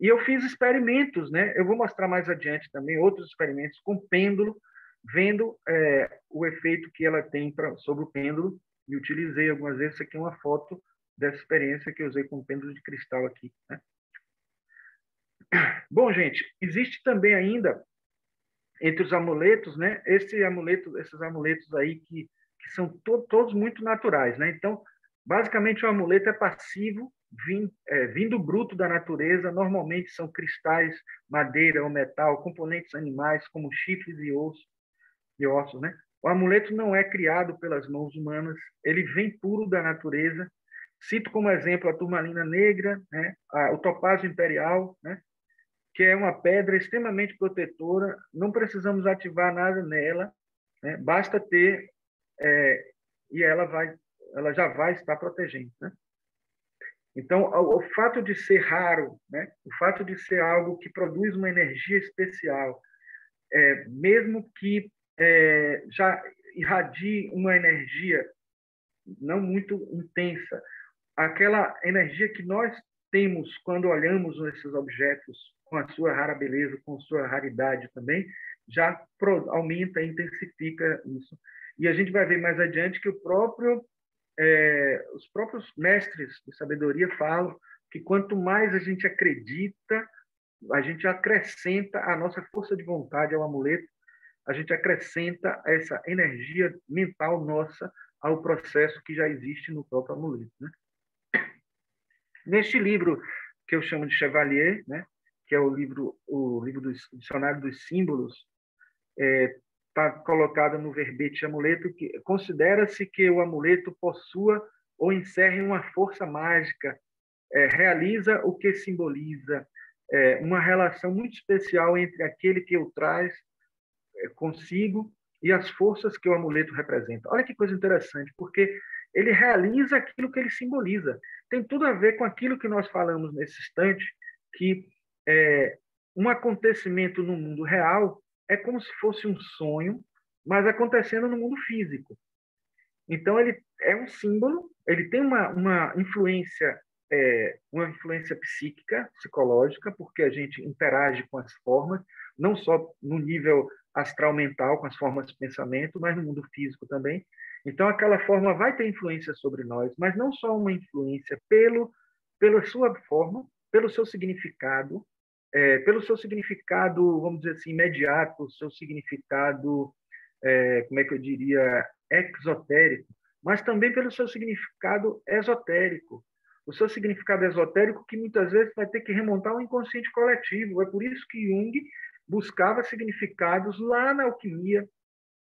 E eu fiz experimentos, né? Eu vou mostrar mais adiante também outros experimentos com pêndulo, vendo o efeito que ela tem sobre o pêndulo, e utilizei algumas vezes. Isso aqui é uma foto dessa experiência que eu usei com o pêndulo de cristal aqui, né? Bom, gente, existe também ainda entre os amuletos, né? Esses amuletos aí que são todos muito naturais, né? Então, basicamente, o amuleto é passivo, vindo bruto da natureza. Normalmente são cristais, madeira ou metal, componentes animais como chifres e ossos, né? O amuleto não é criado pelas mãos humanas, ele vem puro da natureza. Cito como exemplo a turmalina negra, né? O topázio imperial, né? Que é uma pedra extremamente protetora, não precisamos ativar nada nela, né? Basta ter e ela já vai estar protegendo, né? Então, o fato de ser raro, né? O fato de ser algo que produz uma energia especial, mesmo que já irradie uma energia não muito intensa, aquela energia que nós temos quando olhamos esses objetos com a sua rara beleza, com sua raridade também, já aumenta e intensifica isso. E a gente vai ver mais adiante que os próprios mestres de sabedoria falam que quanto mais a gente acredita, a gente acrescenta a nossa força de vontade ao amuleto, a gente acrescenta essa energia mental nossa ao processo que já existe no próprio amuleto, né? Neste livro, que eu chamo de Chevalier, né, que é o livro do Dicionário dos Símbolos, está colocado no verbete amuleto, que considera-se que o amuleto possua ou encerre uma força mágica, realiza o que simboliza, uma relação muito especial entre aquele que o traz consigo e as forças que o amuleto representa. Olha que coisa interessante, porque ele realiza aquilo que ele simboliza. Tem tudo a ver com aquilo que nós falamos nesse instante, que um acontecimento no mundo real é como se fosse um sonho, mas acontecendo no mundo físico. Então, ele é um símbolo, ele tem uma influência psíquica, psicológica, porque a gente interage com as formas, não só no nível astral mental, com as formas de pensamento, mas no mundo físico também. Então, aquela forma vai ter influência sobre nós, mas não só uma influência pela sua forma, pelo seu significado, pelo seu significado, vamos dizer assim, imediato, seu significado, como é que eu diria, exotérico, mas também pelo seu significado esotérico. O seu significado esotérico que muitas vezes vai ter que remontar ao inconsciente coletivo. É por isso que Jung buscava significados lá na alquimia,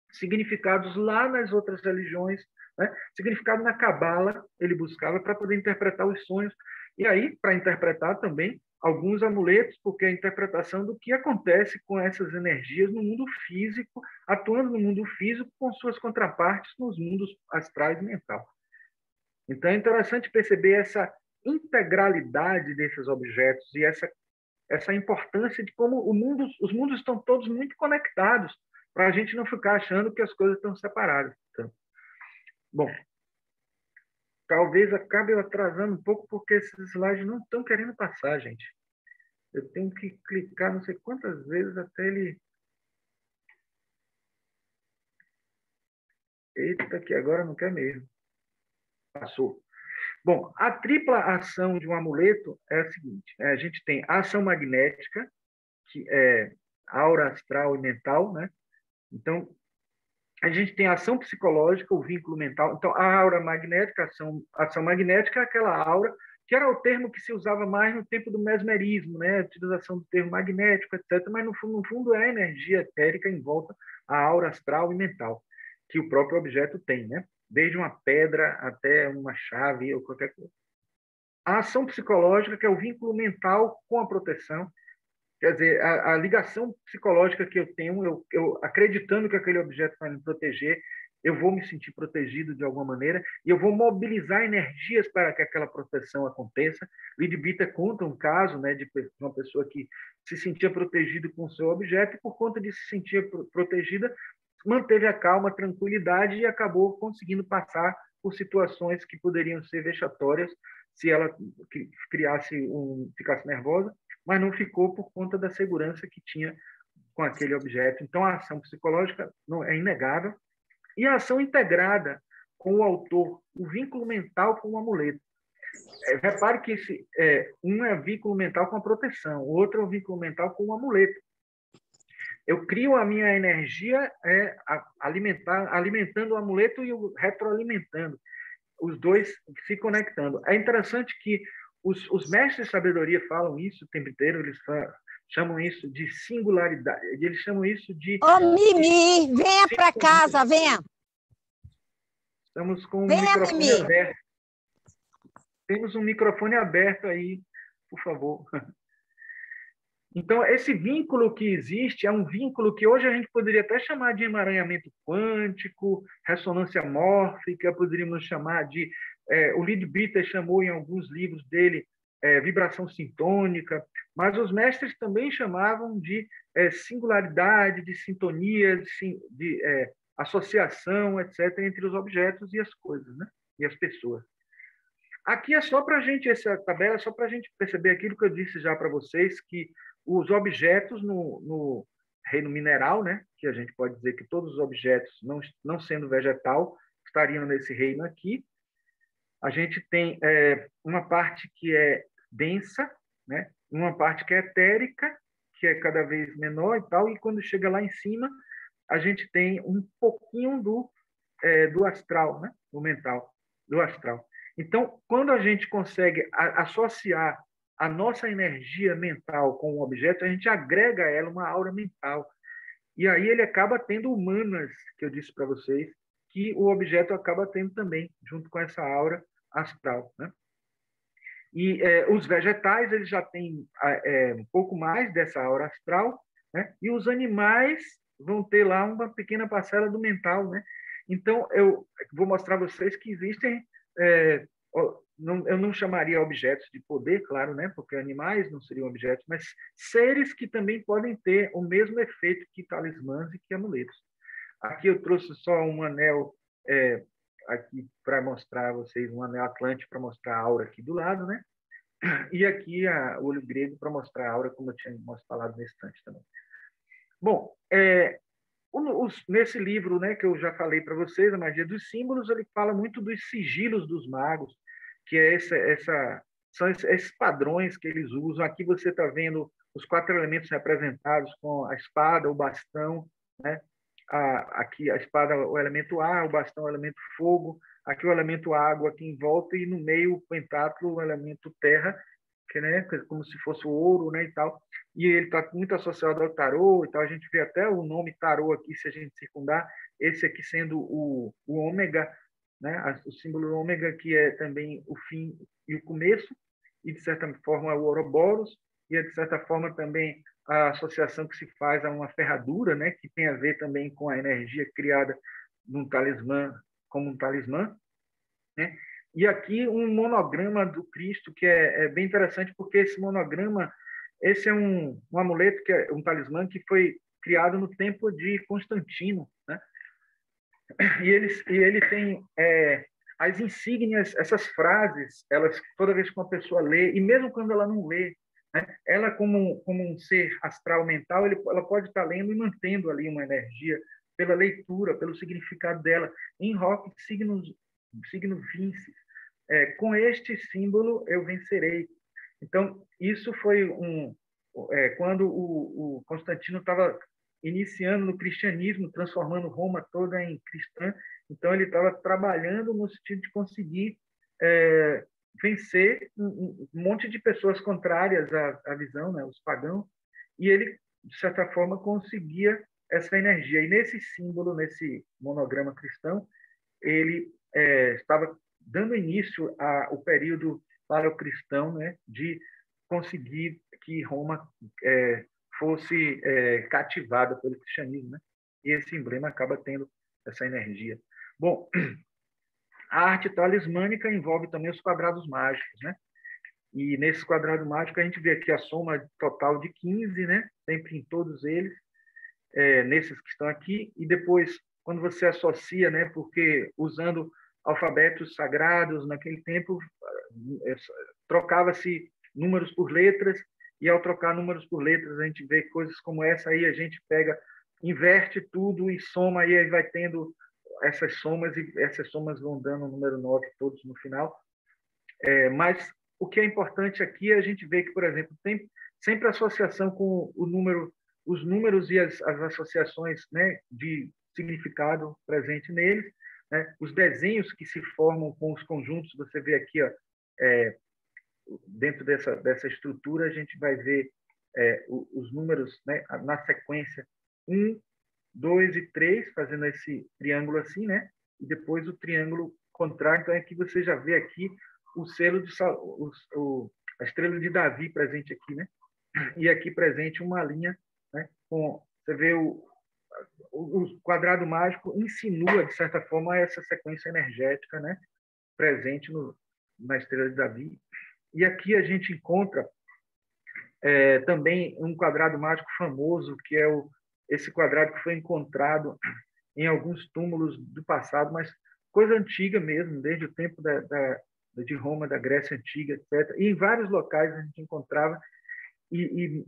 significados lá nas outras religiões, né? Significado na Cabala ele buscava para poder interpretar os sonhos. E aí, para interpretar também alguns amuletos, porque a interpretação do que acontece com essas energias no mundo físico, atuando no mundo físico com suas contrapartes nos mundos astrais e mental. Então, é interessante perceber essa integralidade desses objetos e essa importância de como os mundos estão todos muito conectados, para a gente não ficar achando que as coisas estão separadas. Então, bom, talvez acabe eu atrasando um pouco, porque esses slides não estão querendo passar, gente. Eu tenho que clicar não sei quantas vezes até ele... Eita, que agora não quer mesmo. Passou. Bom, a tripla ação de um amuleto é a seguinte: a gente tem a ação magnética, que é aura, astral e mental, né? Então, a gente tem a ação psicológica, o vínculo mental. Então, a aura magnética, a ação magnética é aquela aura que era o termo que se usava mais no tempo do mesmerismo, né? A utilização do termo magnético, etc. Mas, no fundo, é a energia etérica em volta à aura astral e mental, que o próprio objeto tem, né? Desde uma pedra até uma chave ou qualquer coisa. A ação psicológica, que é o vínculo mental com a proteção, quer dizer, a ligação psicológica que eu tenho, eu acreditando que aquele objeto vai me proteger, eu vou me sentir protegido de alguma maneira e eu vou mobilizar energias para que aquela proteção aconteça. Leadbeater conta um caso, né, de uma pessoa que se sentia protegida com o seu objeto e, por conta de se sentir protegida, manteve a calma, a tranquilidade e acabou conseguindo passar por situações que poderiam ser vexatórias se ela ficasse nervosa, mas não ficou por conta da segurança que tinha com aquele objeto. Então, a ação psicológica não é inegável. E a ação integrada com o autor, o vínculo mental com o amuleto. Repare que um é vínculo mental com a proteção, o outro é o vínculo mental com o amuleto. Eu crio a minha energia alimentando o amuleto e o retroalimentando, os dois se conectando. É interessante que os mestres de sabedoria falam isso o tempo inteiro, eles chamam isso de singularidade, eles chamam isso de... Ô, Mimi, venha para casa, venha. Estamos com o venha, microfone Mimi. aberto. Temos um microfone aberto aí, por favor. Então, esse vínculo que existe é um vínculo que hoje a gente poderia até chamar de emaranhamento quântico, ressonância mórfica, poderíamos chamar de... o Leadbeater chamou em alguns livros dele vibração sintônica, mas os mestres também chamavam de singularidade, de sintonia, de associação, etc., entre os objetos e as coisas, né? E as pessoas. Aqui é só para a gente, essa tabela é só para a gente perceber aquilo que eu disse já para vocês, que os objetos no reino mineral, né, que a gente pode dizer que todos os objetos, não sendo vegetal, estariam nesse reino aqui. A gente tem uma parte que é densa, né, uma parte que é etérica, que é cada vez menor e tal, e quando chega lá em cima, a gente tem um pouquinho do astral, né, do mental, do astral. Então, quando a gente consegue associar a nossa energia mental com o objeto, a gente agrega a ela uma aura mental. E aí ele acaba tendo humanas, que eu disse para vocês, que o objeto acaba tendo também, junto com essa aura astral, né? E os vegetais, eles já têm um pouco mais dessa aura astral, né? E os animais vão ter lá uma pequena parcela do mental, né? Então, eu vou mostrar a vocês que existem... eu não chamaria objetos de poder, claro, né? Porque animais não seriam objetos, mas seres que também podem ter o mesmo efeito que talismãs e que amuletos. Aqui eu trouxe só um anel aqui para mostrar a vocês, um anel Atlante para mostrar a aura aqui do lado, né? E aqui o olho grego para mostrar a aura, como eu tinha falado nesse instante também. Bom, nesse livro, né, que eu já falei para vocês, A Magia dos Símbolos, ele fala muito dos sigilos dos magos, que são esses padrões que eles usam. Aqui você está vendo os 4 elementos representados com a espada, o bastão, né? Aqui a espada, o elemento ar, o bastão, o elemento fogo, aqui o elemento água aqui em volta e no meio o pentátulo, o elemento terra, que, né, como se fosse o ouro, né, e tal. E ele está muito associado ao tarô e tal. A gente vê até o nome tarô aqui, se a gente circundar, esse aqui sendo o ômega, né, o símbolo ômega, que é também o fim e o começo, e de certa forma o Ouroboros, e é de certa forma também a associação que se faz a uma ferradura, né, que tem a ver também com a energia criada num talismã, como um talismã, né? E aqui um monograma do Cristo, que é bem interessante, porque esse monograma, esse é um amuleto, que é um talismã que foi criado no tempo de Constantino, né? E ele tem as insígnias, essas frases, elas toda vez que uma pessoa lê, e mesmo quando ela não lê, né, ela como um ser astral mental, ela pode estar lendo e mantendo ali uma energia pela leitura, pelo significado dela. Em rock, signo Vinci, com este símbolo eu vencerei. Então, isso foi quando o Constantino estava iniciando no cristianismo, transformando Roma toda em cristã. Então, ele estava trabalhando no sentido de conseguir vencer um monte de pessoas contrárias à visão, né, os pagãos, e ele, de certa forma, conseguia essa energia. E nesse símbolo, nesse monograma cristão, ele estava dando início ao período paleocristão, né, de conseguir que Roma fosse cativada pelo cristianismo, né? E esse emblema acaba tendo essa energia. Bom, a arte talismânica envolve também os quadrados mágicos, né? E nesse quadrado mágico a gente vê aqui a soma total de 15, né? Sempre em todos eles, nesses que estão aqui, e depois, quando você associa, né? Porque usando alfabetos sagrados naquele tempo, trocava-se números por letras, e ao trocar números por letras, a gente vê coisas como essa aí, a gente pega, inverte tudo e soma, e aí vai tendo essas somas, e essas somas vão dando o número 9 todos no final. Mas o que é importante aqui é a gente ver que, por exemplo, tem sempre associação com os números e as associações, né, de significado presente neles, né? Os desenhos que se formam com os conjuntos, você vê aqui, ó, dentro dessa estrutura, a gente vai ver os números, né, na sequência 1, 2 e 3, fazendo esse triângulo assim, né? E depois o triângulo contrário. Então, aqui você já vê aqui o selo de a estrela de Davi presente aqui, né? E aqui presente uma linha, né? Você vê o quadrado mágico insinua, de certa forma, essa sequência energética, né? Presente na estrela de Davi. E aqui a gente encontra também um quadrado mágico famoso, que é esse quadrado que foi encontrado em alguns túmulos do passado, mas coisa antiga mesmo, desde o tempo de Roma, da Grécia Antiga, etc. E em vários locais a gente encontrava, e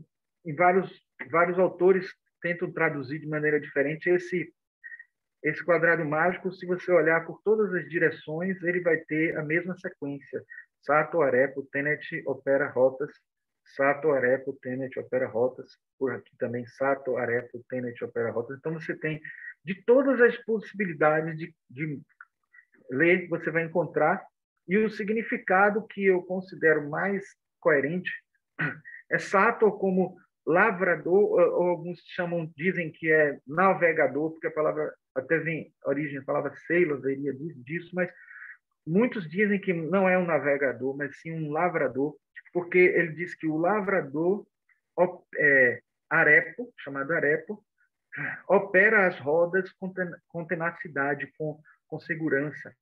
vários autores tentam traduzir de maneira diferente esse quadrado mágico. Se você olhar por todas as direções, ele vai ter a mesma sequência: Sato, Arepo, Tenet, Opera, Rotas, Sato, Arepo, Tenet, Opera, Rotas. Por aqui também Sato, Arepo, Tenet, Opera, Rotas. Então você tem de todas as possibilidades de ler, você vai encontrar. E o significado que eu considero mais coerente é Sato como lavrador, ou alguns dizem que é navegador, porque a palavra até vem a origem, a palavra sailor veria disso, mas muitos dizem que não é um navegador, mas sim um lavrador, porque ele diz que o lavrador Arepo, chamado Arepo, opera as rodas com tenacidade, com segurança.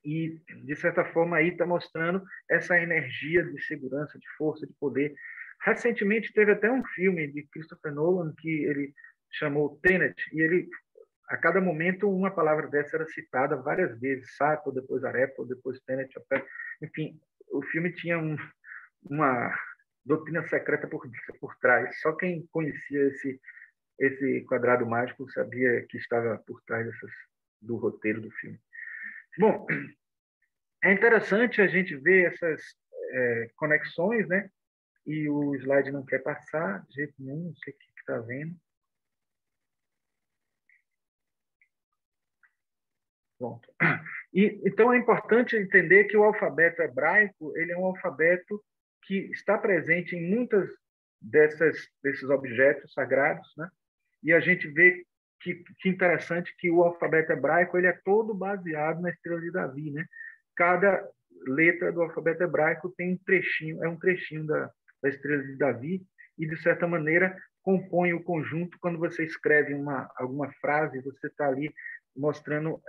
E, de certa forma, aí está mostrando essa energia de segurança, de força, de poder. Recentemente teve até um filme de Christopher Nolan que ele chamou Tenet, e ele, a cada momento, uma palavra dessa era citada várias vezes: Sato, depois Arepo, depois Tenet. Enfim, o filme tinha uma doutrina secreta por trás. Só quem conhecia esse quadrado mágico sabia que estava por trás do roteiro do filme. Bom, é interessante a gente ver essas conexões, né? e o slide não quer passar, de jeito nenhum, não sei o que está vendo. Pronto. Então, é importante entender que o alfabeto hebraico ele é um alfabeto que está presente em muitas desses objetos sagrados, né? E a gente vê que interessante que o alfabeto hebraico ele é todo baseado na estrela de Davi, né? Cada letra do alfabeto hebraico tem um trechinho, é um trechinho da estrela de Davi, e, de certa maneira, compõe o conjunto. Quando você escreve alguma frase, você está ali mostrando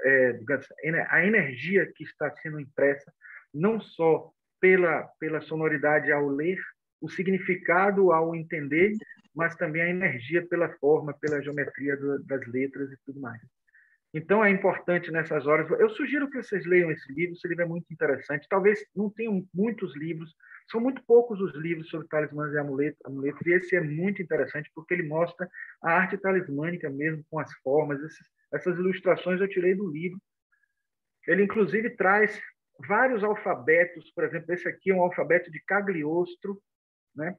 a energia que está sendo impressa, não só pela sonoridade ao ler, o significado ao entender, mas também a energia pela forma, pela geometria das letras e tudo mais. Então, é importante nessas horas. Eu sugiro que vocês leiam esse livro é muito interessante. Talvez não tenham muitos livros, são muito poucos os livros sobre talismãs e amuletos, e esse é muito interessante porque ele mostra a arte talismânica mesmo, com as formas. Essas ilustrações eu tirei do livro. Ele, inclusive, traz vários alfabetos. Por exemplo, esse aqui é um alfabeto de Cagliostro, né?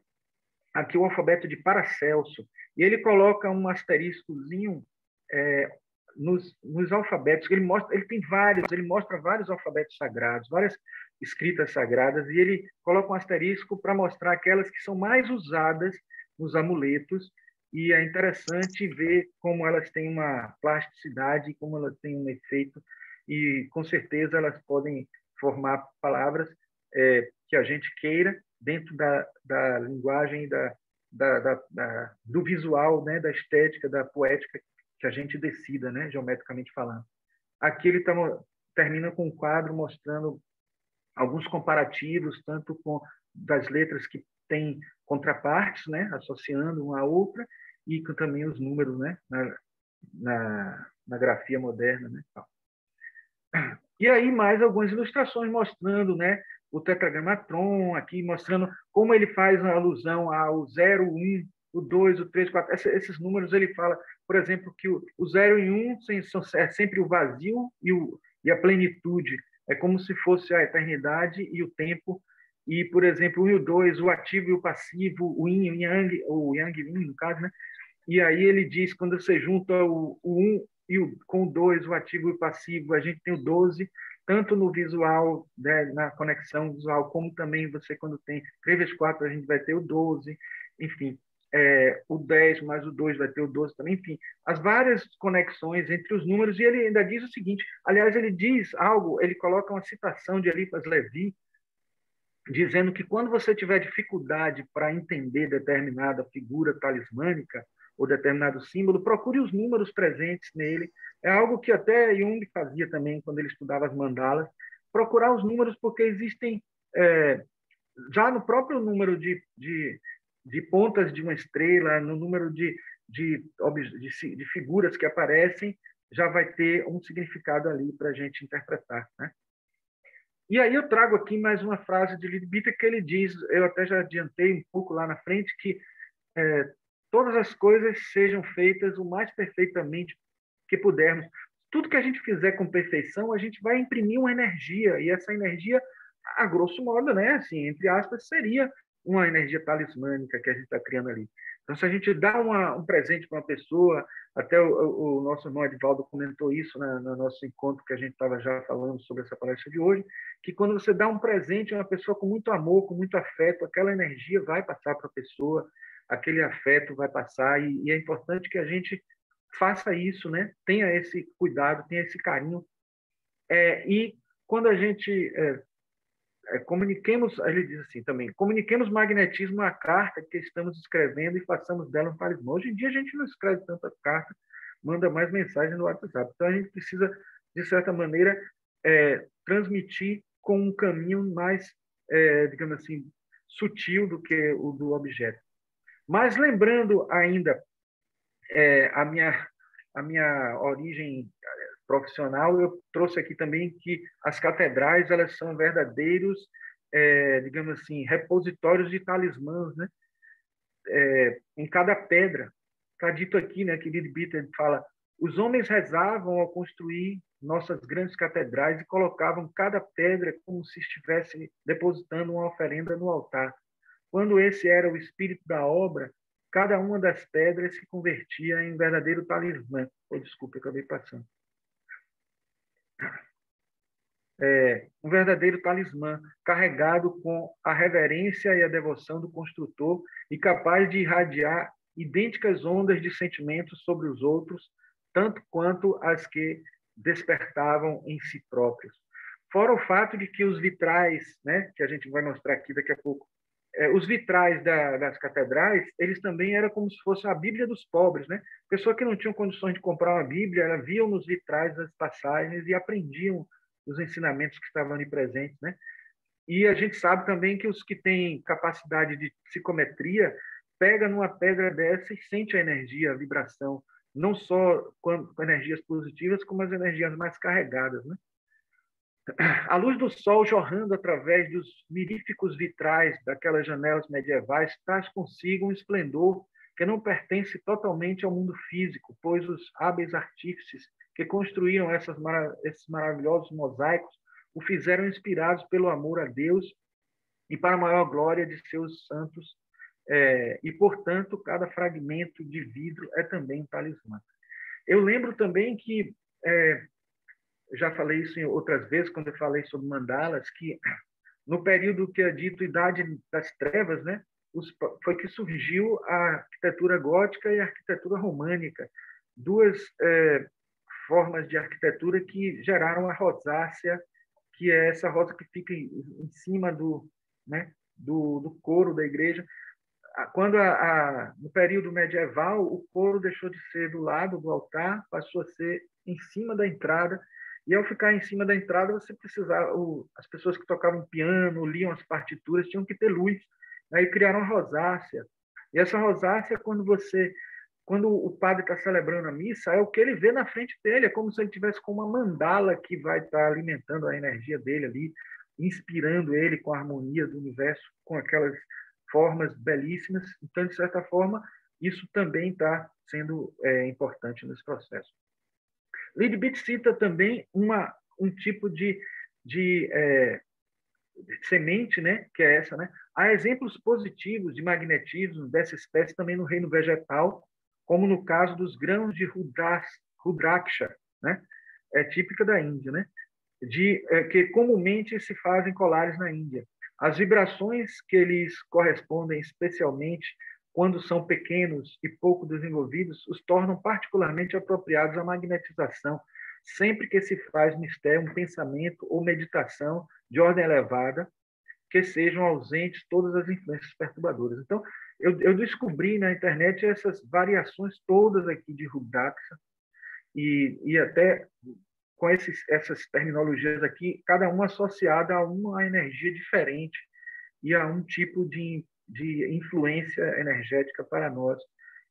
Aqui o alfabeto de Paracelso. E ele coloca um asteriscozinho nos alfabetos. Ele mostra vários alfabetos sagrados, várias escritas sagradas, e ele coloca um asterisco para mostrar aquelas que são mais usadas nos amuletos. E é interessante ver como elas têm uma plasticidade, como elas têm um efeito, e com certeza elas podem formar palavras que a gente queira dentro da linguagem, do visual, né, da estética, da poética que a gente decida, né, geometricamente falando. Aqui ele termina com um quadro mostrando alguns comparativos, tanto das letras que têm contrapartes, né, associando uma à outra, e também os números, né, na grafia moderna, né. E aí mais algumas ilustrações mostrando, né, o tetragramatron, aqui mostrando como ele faz uma alusão ao 0, 1, o 2, o 3, o 4. Esses números ele fala, por exemplo, que o 0 e 1 é sempre o vazio e a plenitude. É como se fosse a eternidade e o tempo. E, por exemplo, o 1 e o 2, o ativo e o passivo, o yin e o yang, o yang e yin, no caso, né? E aí ele diz, quando você junta o 1 com o 2, o ativo e o passivo, a gente tem o 12, tanto no visual, né, na conexão visual, como também você, quando tem 3 vezes 4, a gente vai ter o 12, enfim, o 10 mais o 2 vai ter o 12 também, enfim, as várias conexões entre os números. E ele ainda diz o seguinte, aliás, ele diz algo, ele coloca uma citação de Eliphas Levi, dizendo que quando você tiver dificuldade para entender determinada figura talismânica ou determinado símbolo, procure os números presentes nele. É algo que até Jung fazia também quando ele estudava as mandalas, procurar os números, porque existem, já no próprio número de pontas de uma estrela, no número de figuras que aparecem, já vai ter um significado ali para a gente interpretar, né? E aí eu trago aqui mais uma frase de Leadbeater que ele diz, eu até já adiantei um pouco lá na frente, que todas as coisas sejam feitas o mais perfeitamente que pudermos. Tudo que a gente fizer com perfeição, a gente vai imprimir uma energia, e essa energia, a grosso modo, né, assim, entre aspas, seria uma energia talismânica que a gente está criando ali. Então, se a gente dá um presente para uma pessoa, até o nosso irmão Edivaldo comentou isso no nosso encontro que a gente estava já falando sobre essa palestra de hoje, que quando você dá um presente a uma pessoa com muito amor, com muito afeto, aquela energia vai passar para a pessoa, aquele afeto vai passar, e é importante que a gente faça isso, né? Tenha esse cuidado, tenha esse carinho. E quando a gente comuniquemos, ele diz assim também, comuniquemos magnetismo à carta que estamos escrevendo e façamos dela um talismã. Hoje em dia a gente não escreve tanta carta, manda mais mensagem no WhatsApp. Então a gente precisa, de certa maneira, transmitir com um caminho mais, digamos assim, sutil do que o do objeto. Mas lembrando ainda a minha origem profissional, eu trouxe aqui também que as catedrais elas são verdadeiros, digamos assim, repositórios de talismãs, né? Em cada pedra. Está dito aqui, né, que Leadbeater fala, os homens rezavam ao construir nossas grandes catedrais e colocavam cada pedra como se estivesse depositando uma oferenda no altar. quando esse era o espírito da obra, cada uma das pedras se convertia em um verdadeiro talismã. Oh, desculpa, eu acabei passando. Um verdadeiro talismã, carregado com a reverência e a devoção do construtor e capaz de irradiar idênticas ondas de sentimentos sobre os outros, tanto quanto as que despertavam em si próprios. Fora o fato de que os vitrais, né, que a gente vai mostrar aqui daqui a pouco, os vitrais das catedrais, eles também eram como se fosse a Bíblia dos pobres, né? Pessoas que não tinham condições de comprar uma Bíblia, elas viam nos vitrais as passagens e aprendiam os ensinamentos que estavam ali presentes, né? E a gente sabe também que os que têm capacidade de psicometria pega numa pedra dessa e sente a energia, a vibração, não só com energias positivas, como as energias mais carregadas, né? A luz do sol jorrando através dos miríficos vitrais daquelas janelas medievais traz consigo um esplendor que não pertence totalmente ao mundo físico, pois os hábeis artífices que construíram esses maravilhosos mosaicos o fizeram inspirados pelo amor a Deus e para a maior glória de seus santos, e, portanto, cada fragmento de vidro é também um talismã. Eu lembro também que já falei isso em outras vezes, quando eu falei sobre mandalas, que no período que é dito Idade das Trevas, né, foi que surgiu a arquitetura gótica e a arquitetura românica, duas formas de arquitetura que geraram a rosácea, que é essa rosa que fica em cima do coro da igreja. Quando no período medieval, o coro deixou de ser do lado do altar, passou a ser em cima da entrada. E ao ficar em cima da entrada, você precisava, as pessoas que tocavam piano, liam as partituras, tinham que ter luz. Aí criaram a rosácea. E essa rosácea, quando o padre está celebrando a missa, é o que ele vê na frente dele, é como se ele tivesse com uma mandala que vai estar alimentando a energia dele ali, inspirando ele com a harmonia do universo, com aquelas formas belíssimas. Então, de certa forma, isso também está sendo importante nesse processo. Leadbeater cita também um tipo de semente, né, que é essa, né? Há exemplos positivos de magnetismo dessa espécie também no reino vegetal, como no caso dos grãos de Rudraksha, né? É típica da Índia, né? Que comumente se fazem colares na Índia. As vibrações que eles correspondem especialmente quando são pequenos e pouco desenvolvidos, os tornam particularmente apropriados à magnetização, sempre que se faz mistério, um pensamento ou meditação de ordem elevada, que sejam ausentes todas as influências perturbadoras. Então, eu descobri na internet essas variações todas aqui de Rudraksha, e até com essas terminologias aqui, cada uma associada a uma energia diferente e a um tipo de influência energética para nós.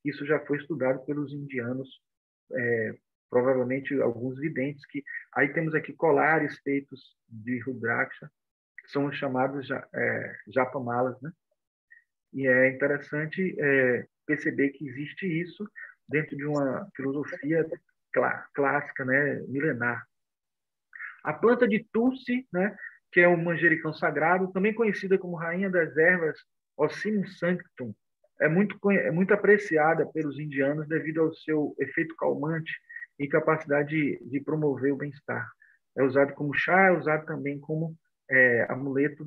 Isso já foi estudado pelos indianos, provavelmente alguns videntes, que aí temos aqui colares feitos de Rudraksha, que são os chamados japamalas, né? E é interessante perceber que existe isso dentro de uma filosofia clássica, né, milenar. A planta de Tulsi, né, que é o manjericão sagrado, também conhecida como rainha das ervas, Ocimum sanctum, é muito apreciada pelos indianos devido ao seu efeito calmante e capacidade de promover o bem-estar. É usado como chá, é usado também como amuleto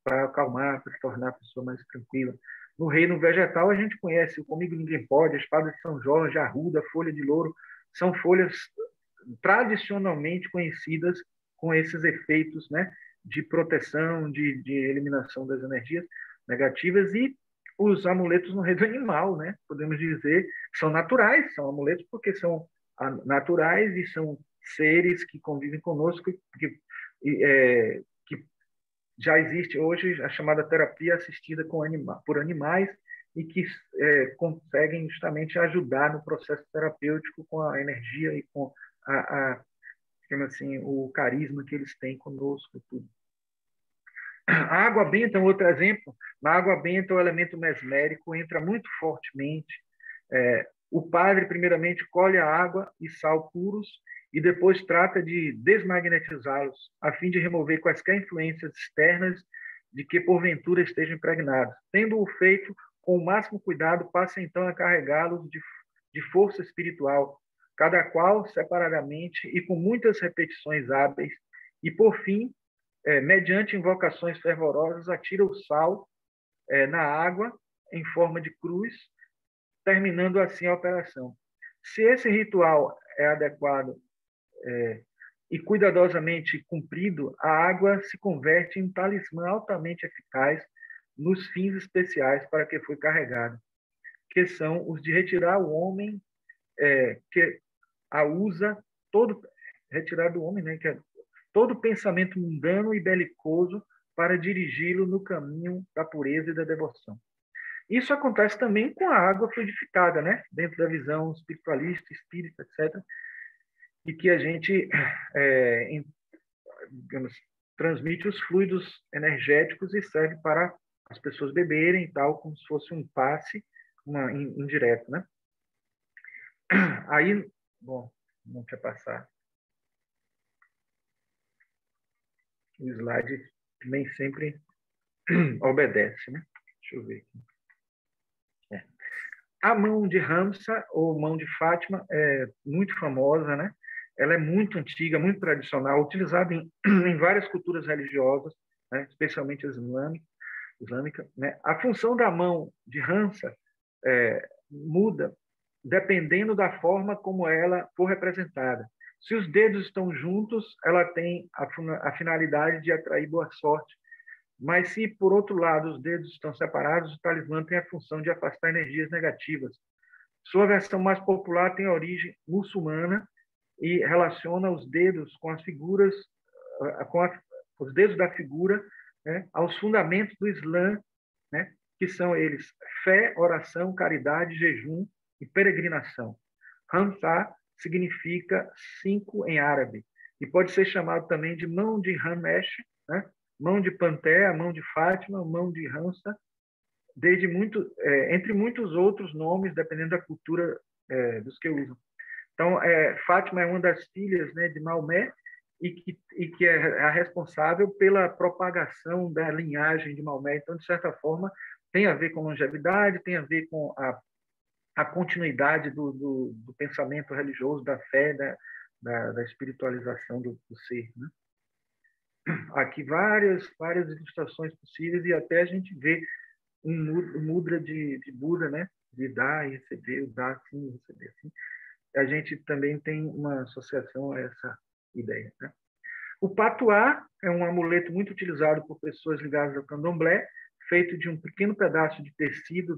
para acalmar, para tornar a pessoa mais tranquila. No reino vegetal, a gente conhece o Comigo Ninguém Pode, a espada de São Jorge, a arruda, a folha de louro, são folhas tradicionalmente conhecidas com esses efeitos, né, de proteção, de eliminação das energias negativas. E os amuletos no reino animal, né, podemos dizer, são naturais, são amuletos porque são naturais e são seres que convivem conosco, que já existe hoje a chamada terapia assistida por animais e que conseguem justamente ajudar no processo terapêutico com a energia e com assim, o carisma que eles têm conosco. Tudo. A água benta é um outro exemplo. Na água benta, o elemento mesmérico entra muito fortemente. O padre, primeiramente, colhe a água e sal puros e depois trata de desmagnetizá-los, a fim de remover quaisquer influências externas de que porventura estejam impregnados. Tendo-o feito com o máximo cuidado, passe então a carregá-los de força espiritual, cada qual separadamente e com muitas repetições hábeis, e por fim, mediante invocações fervorosas, atira o sal na água em forma de cruz, terminando assim a operação. Se esse ritual é adequado e cuidadosamente cumprido, a água se converte em um talismã altamente eficaz nos fins especiais para que foi carregado, que são os de retirar o homem, que a usa todo, retirar do homem, né, que é todo pensamento mundano e belicoso para dirigi-lo no caminho da pureza e da devoção. Isso acontece também com a água fluidificada, né, dentro da visão espiritualista, espírita, etc., e que a gente digamos, transmite os fluidos energéticos e serve para as pessoas beberem e tal, como se fosse um passe, indireto, né? Aí, bom, não quer passar. O slide nem sempre obedece, né? Deixa eu ver aqui. A mão de Ramsa, ou mão de Fátima, é muito famosa, né? Ela é muito antiga, muito tradicional, utilizada em várias culturas religiosas, né? Especialmente as islâmica, né? A função da mão de Ramsa muda dependendo da forma como ela for representada. Se os dedos estão juntos, ela tem a finalidade de atrair boa sorte. Mas se, por outro lado, os dedos estão separados, o talismã tem a função de afastar energias negativas. Sua versão mais popular tem origem muçulmana e relaciona os dedos com as figuras, os dedos da figura, né, aos fundamentos do Islã, né, que são eles fé, oração, caridade, jejum e peregrinação. Hamsa significa 5 em árabe e pode ser chamado também de mão de Ramesh, né, mão de Pantea, mão de Fátima, mão de Hamsa, entre muitos outros nomes, dependendo da cultura dos que usam. Então, Fátima é uma das filhas, né, de Maomé e que é a responsável pela propagação da linhagem de Maomé. Então, de certa forma, tem a ver com longevidade, tem a ver com a continuidade do pensamento religioso, da fé, da espiritualização do ser, né? Aqui várias ilustrações possíveis e até a gente vê um mudra de Buda, né? De dar e receber, dar assim, receber assim. A gente também tem uma associação a essa ideia, né? O patuá é um amuleto muito utilizado por pessoas ligadas ao candomblé, feito de um pequeno pedaço de tecido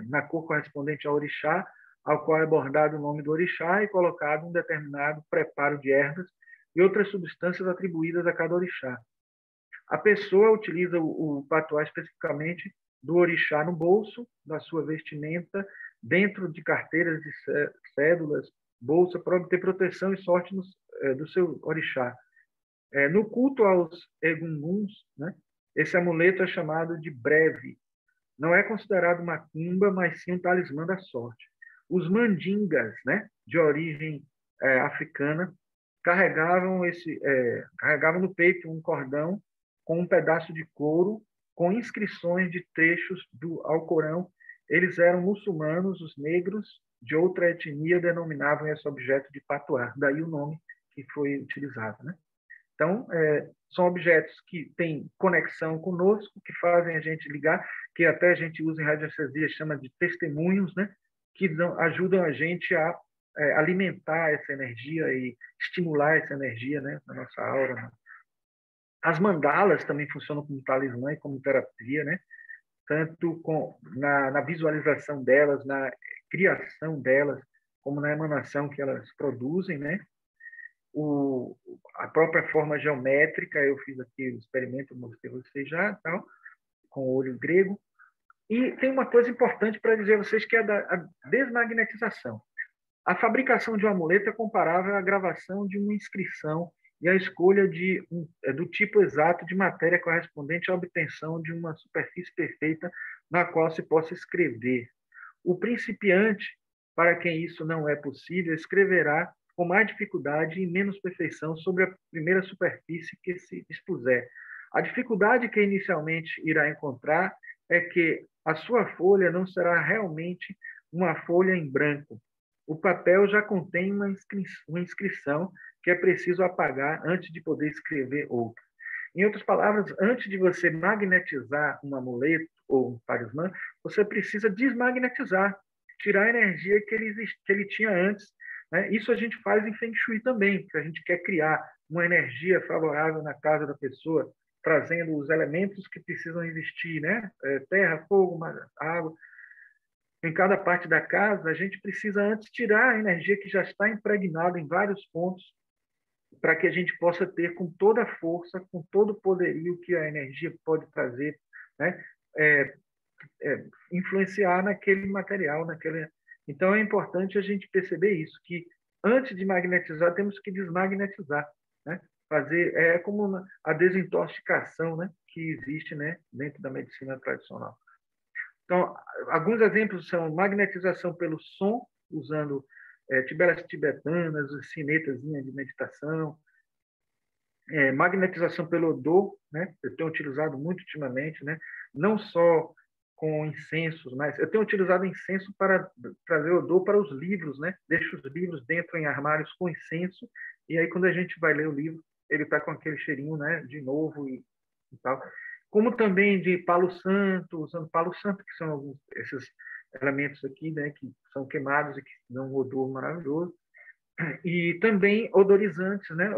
na cor correspondente ao orixá, ao qual é bordado o nome do orixá e colocado um determinado preparo de ervas e outras substâncias atribuídas a cada orixá. A pessoa utiliza o patuá especificamente do orixá no bolso da sua vestimenta, dentro de carteiras de cédulas, bolsa, para obter proteção e sorte do seu orixá. No culto aos egunguns, né, esse amuleto é chamado de breve. Não é considerado macumba, mas sim um talismã da sorte. Os mandingas, né, de origem africana, carregavam no peito um cordão com um pedaço de couro com inscrições de trechos do Alcorão. Eles eram muçulmanos, os negros de outra etnia denominavam esse objeto de patuá, daí o nome que foi utilizado, né? Então, são objetos que têm conexão conosco, que fazem a gente ligar, que até a gente usa em radiestesia, chama de testemunhos, né? Que ajudam a gente a alimentar essa energia e estimular essa energia, né, na nossa aura. Né? As mandalas também funcionam como talismã e como terapia, né? Tanto na visualização delas, na criação delas, como na emanação que elas produzem, né? A própria forma geométrica, eu fiz aqui o experimento, mostrei a vocês já, tal, com o olho grego. E tem uma coisa importante para dizer a vocês, que é a desmagnetização. A fabricação de um amuleto é comparável à gravação de uma inscrição e à escolha do tipo exato de matéria correspondente à obtenção de uma superfície perfeita na qual se possa escrever. O principiante, para quem isso não é possível, escreverá com mais dificuldade e menos perfeição sobre a primeira superfície que se dispuser. A dificuldade que inicialmente irá encontrar é que a sua folha não será realmente uma folha em branco. O papel já contém uma inscrição que é preciso apagar antes de poder escrever outra. Em outras palavras, antes de você magnetizar um amuleto ou um talismã, você precisa desmagnetizar, tirar a energia que ele tinha antes. Né? Isso a gente faz em Feng Shui também, que a gente quer criar uma energia favorável na casa da pessoa, trazendo os elementos que precisam existir, né? Terra, fogo, água. Em cada parte da casa, a gente precisa antes tirar a energia que já está impregnada em vários pontos, para que a gente possa ter com toda a força, com todo o poderio que a energia pode trazer, né? É, influenciar naquele material, naquele. Então é importante a gente perceber isso, que antes de magnetizar temos que desmagnetizar, né? Fazer como a desintoxicação, né? Que existe, né? Dentro da medicina tradicional. Então, alguns exemplos são magnetização pelo som, usando tibelas tibetanas, sinetazinha de meditação, magnetização pelo odor, né? Eu tenho utilizado muito ultimamente, né? Não só com incensos, mas eu tenho utilizado incenso para trazer odor para os livros, né? Deixo os livros dentro em armários com incenso, e aí quando a gente vai ler o livro, ele está com aquele cheirinho, né? De novo e tal. Como também de palo santo, usando palo santo, que são alguns esses elementos aqui, né? Que são queimados e que dão um odor maravilhoso. E também odorizantes, né?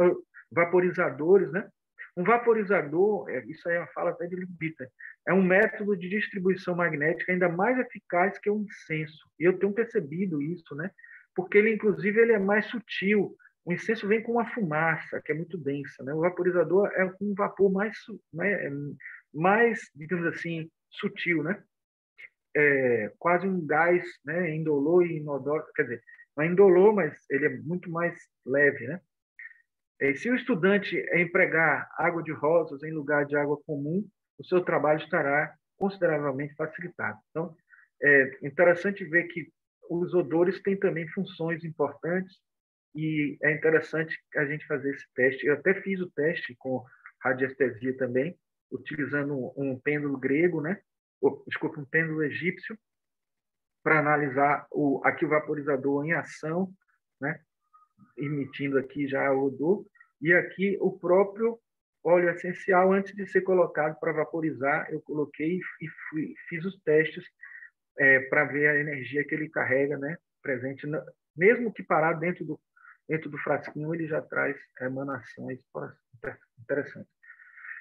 Vaporizadores, né? Um vaporizador, isso aí é uma fala até de Limbita, é um método de distribuição magnética ainda mais eficaz que o incenso. E eu tenho percebido isso, né? Porque ele, inclusive, ele é mais sutil. O incenso vem com uma fumaça que é muito densa, né? O vaporizador é um vapor mais, digamos assim, sutil, né? Quase um gás, né? Indolor e inodoro, quer dizer, não é indolor, mas ele é muito mais leve, né? Se o estudante empregar água de rosas em lugar de água comum, o seu trabalho estará consideravelmente facilitado. Então, é interessante ver que os odores têm também funções importantes e é interessante a gente fazer esse teste. Eu até fiz o teste com radiestesia também, utilizando um pêndulo grego, né? Desculpa, um pêndulo egípcio, para analisar aqui o vaporizador em ação, né? Emitindo aqui já o odor, e aqui o próprio óleo essencial, antes de ser colocado para vaporizar, eu coloquei e fiz os testes para ver a energia que ele carrega, né, presente, mesmo que parado dentro do frasquinho, ele já traz emanações interessantes.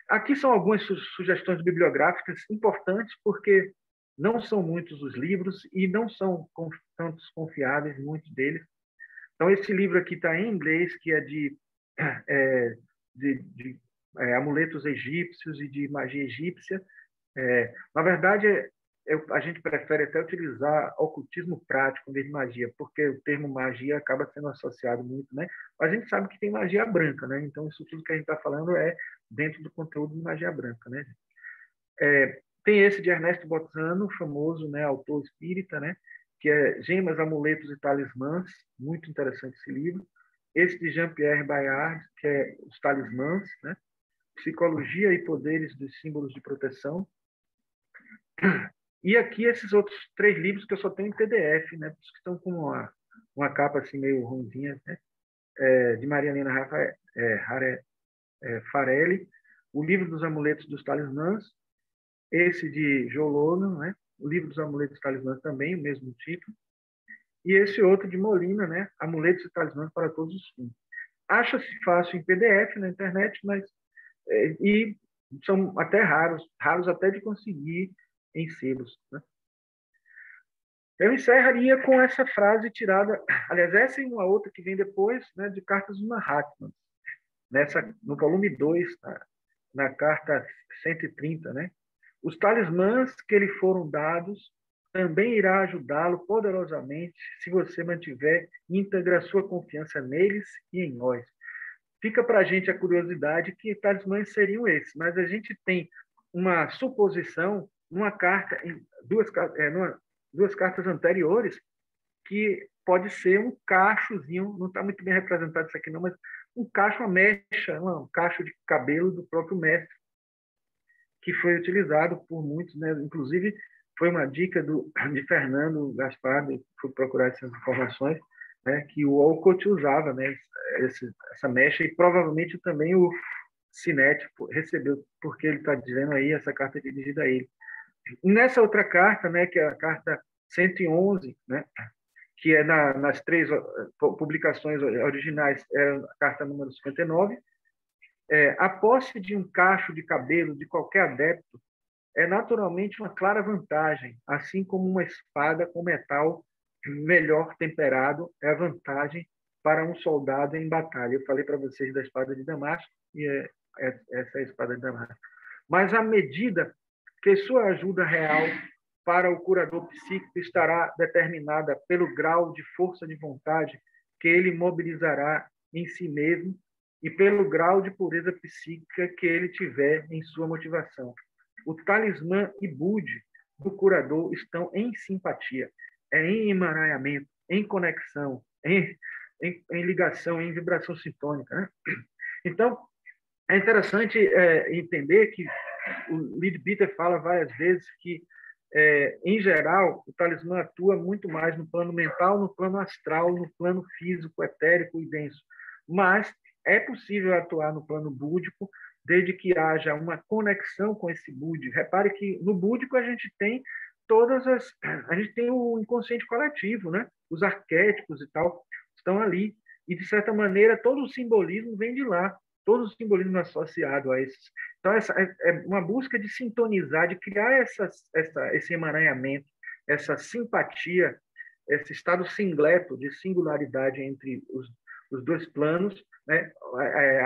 Aqui são algumas sugestões bibliográficas importantes, porque não são muitos os livros e não são tantos confiáveis, muitos deles. Então, esse livro aqui está em inglês, que é de amuletos egípcios e de magia egípcia. Na verdade, a gente prefere até utilizar ocultismo prático em vez de magia, porque o termo magia acaba sendo associado muito, né? A gente sabe que tem magia branca, né? Então, isso tudo que a gente está falando é dentro do conteúdo de magia branca, né? Tem esse de Ernesto Botzano, famoso, né, autor espírita, né, que é Gemas, Amuletos e Talismãs, muito interessante esse livro. Esse de Jean-Pierre Bayard, que é Os Talismãs, né, Psicologia e Poderes dos Símbolos de Proteção. E aqui esses outros 3 livros que eu só tenho em PDF, né, que estão com uma capa assim meio ruimzinha, né, de Maria Helena Farelli, O Livro dos Amuletos dos Talismãs, esse de Jolono, né? O Livro dos Amuletos e Talismãs também, o mesmo título. E esse outro de Molina, né? Amuletos e Talismãs para Todos os Fins. Acha-se fácil em PDF na internet, mas e são até raros até de conseguir em selos, né? Eu encerraria com essa frase tirada, aliás, essa e uma outra que vem depois, né, de Cartas do Mahatma, no volume 2, na carta 130, né? Os talismãs que lhe foram dados também irá ajudá-lo poderosamente se você mantiver íntegra sua confiança neles e em nós. Fica para a gente a curiosidade que talismãs seriam esses, mas a gente tem uma suposição numa carta, em duas cartas anteriores, que pode ser um cachozinho, não está muito bem representado isso aqui não, mas um cacho, uma mecha, um cacho de cabelo do próprio mestre, que foi utilizado por muitos, né? Inclusive, foi uma dica de Fernando Gaspar, fui procurar essas informações, né? Que o Olcott usava, né? Essa mecha, e provavelmente também o Sinet recebeu, porque ele está dizendo aí, essa carta é dirigida a ele. E nessa outra carta, né? Que é a carta 111, né? Que é nas três publicações originais, é a carta número 59, a posse de um cacho de cabelo de qualquer adepto é naturalmente uma clara vantagem, assim como uma espada com metal melhor temperado é a vantagem para um soldado em batalha. Eu falei para vocês da espada de Damasco, e essa é a espada de Damasco. Mas à medida que sua ajuda real para o curador psíquico estará determinada pelo grau de força de vontade que ele mobilizará em si mesmo e pelo grau de pureza psíquica que ele tiver em sua motivação. O talismã e Bud do curador estão em simpatia, em emaranhamento, em conexão, em ligação, em vibração sintônica. Né? Então, é interessante entender que o Leadbeater fala várias vezes que, em geral, o talismã atua muito mais no plano mental, no plano astral, no plano físico, etérico e denso. Mas é possível atuar no plano búdico, desde que haja uma conexão com esse búdico. Repare que no búdico a gente tem a gente tem o inconsciente coletivo, né? Os arquétipos e tal estão ali, e de certa maneira todo o simbolismo vem de lá, todo o simbolismo associado a esses. Então essa é uma busca de sintonizar, de criar esse emaranhamento, essa simpatia, esse estado singleto de singularidade entre os dois planos, né?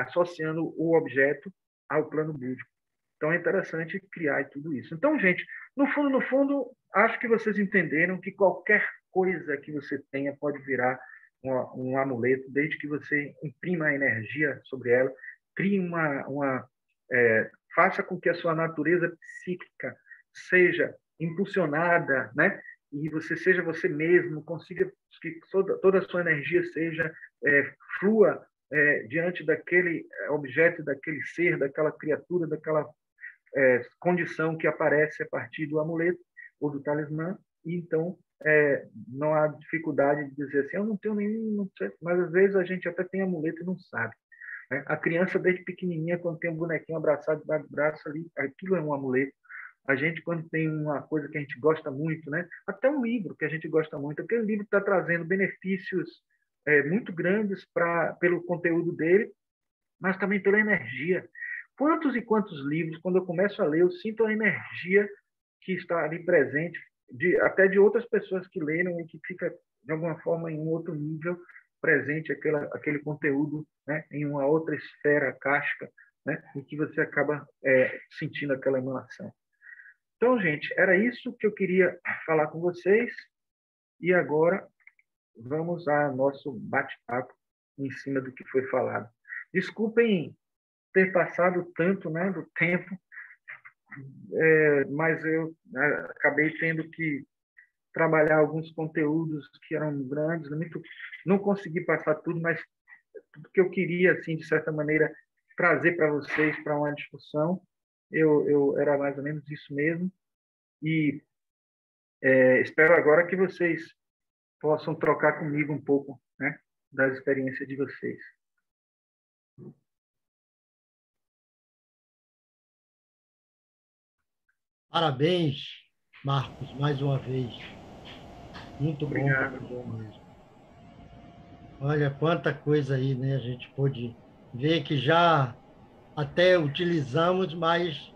Associando o objeto ao plano búdico. Então é interessante criar tudo isso. Então, gente, no fundo, acho que vocês entenderam que qualquer coisa que você tenha pode virar um amuleto, desde que você imprima a energia sobre ela, crie faça com que a sua natureza psíquica seja impulsionada, né? E você seja você mesmo, consiga que toda a sua energia seja flua diante daquele objeto, daquele ser, daquela criatura, daquela condição que aparece a partir do amuleto ou do talismã. E então não há dificuldade de dizer assim, eu não tenho nenhum, não sei, mas às vezes a gente até tem amuleto e não sabe. Né? A criança, desde pequenininha, quando tem um bonequinho abraçado debaixo do braço ali, aquilo é um amuleto. A gente, quando tem uma coisa que a gente gosta muito, né? Até um livro que a gente gosta muito, aquele livro está trazendo benefícios muito grandes pelo conteúdo dele, mas também pela energia. Quantos e quantos livros, quando eu começo a ler, eu sinto a energia que está ali presente, até de outras pessoas que leram e que fica, de alguma forma, em um outro nível presente aquele conteúdo, né, em uma outra esfera kástica, né, em que você acaba sentindo aquela emanação. Então, gente, era isso que eu queria falar com vocês. E agora vamos ao nosso bate-papo em cima do que foi falado. Desculpem ter passado tanto, né, do tempo, mas eu acabei tendo que trabalhar alguns conteúdos que eram grandes, não consegui passar tudo, mas tudo que eu queria, assim, de certa maneira, trazer para vocês para uma discussão, eu era mais ou menos isso mesmo. E espero agora que vocês possam trocar comigo um pouco, né, das experiências de vocês. Parabéns, Marcos, mais uma vez. Muito Obrigado. bom mesmo. Olha quanta coisa aí, né? A gente pôde ver que já até utilizamos, mas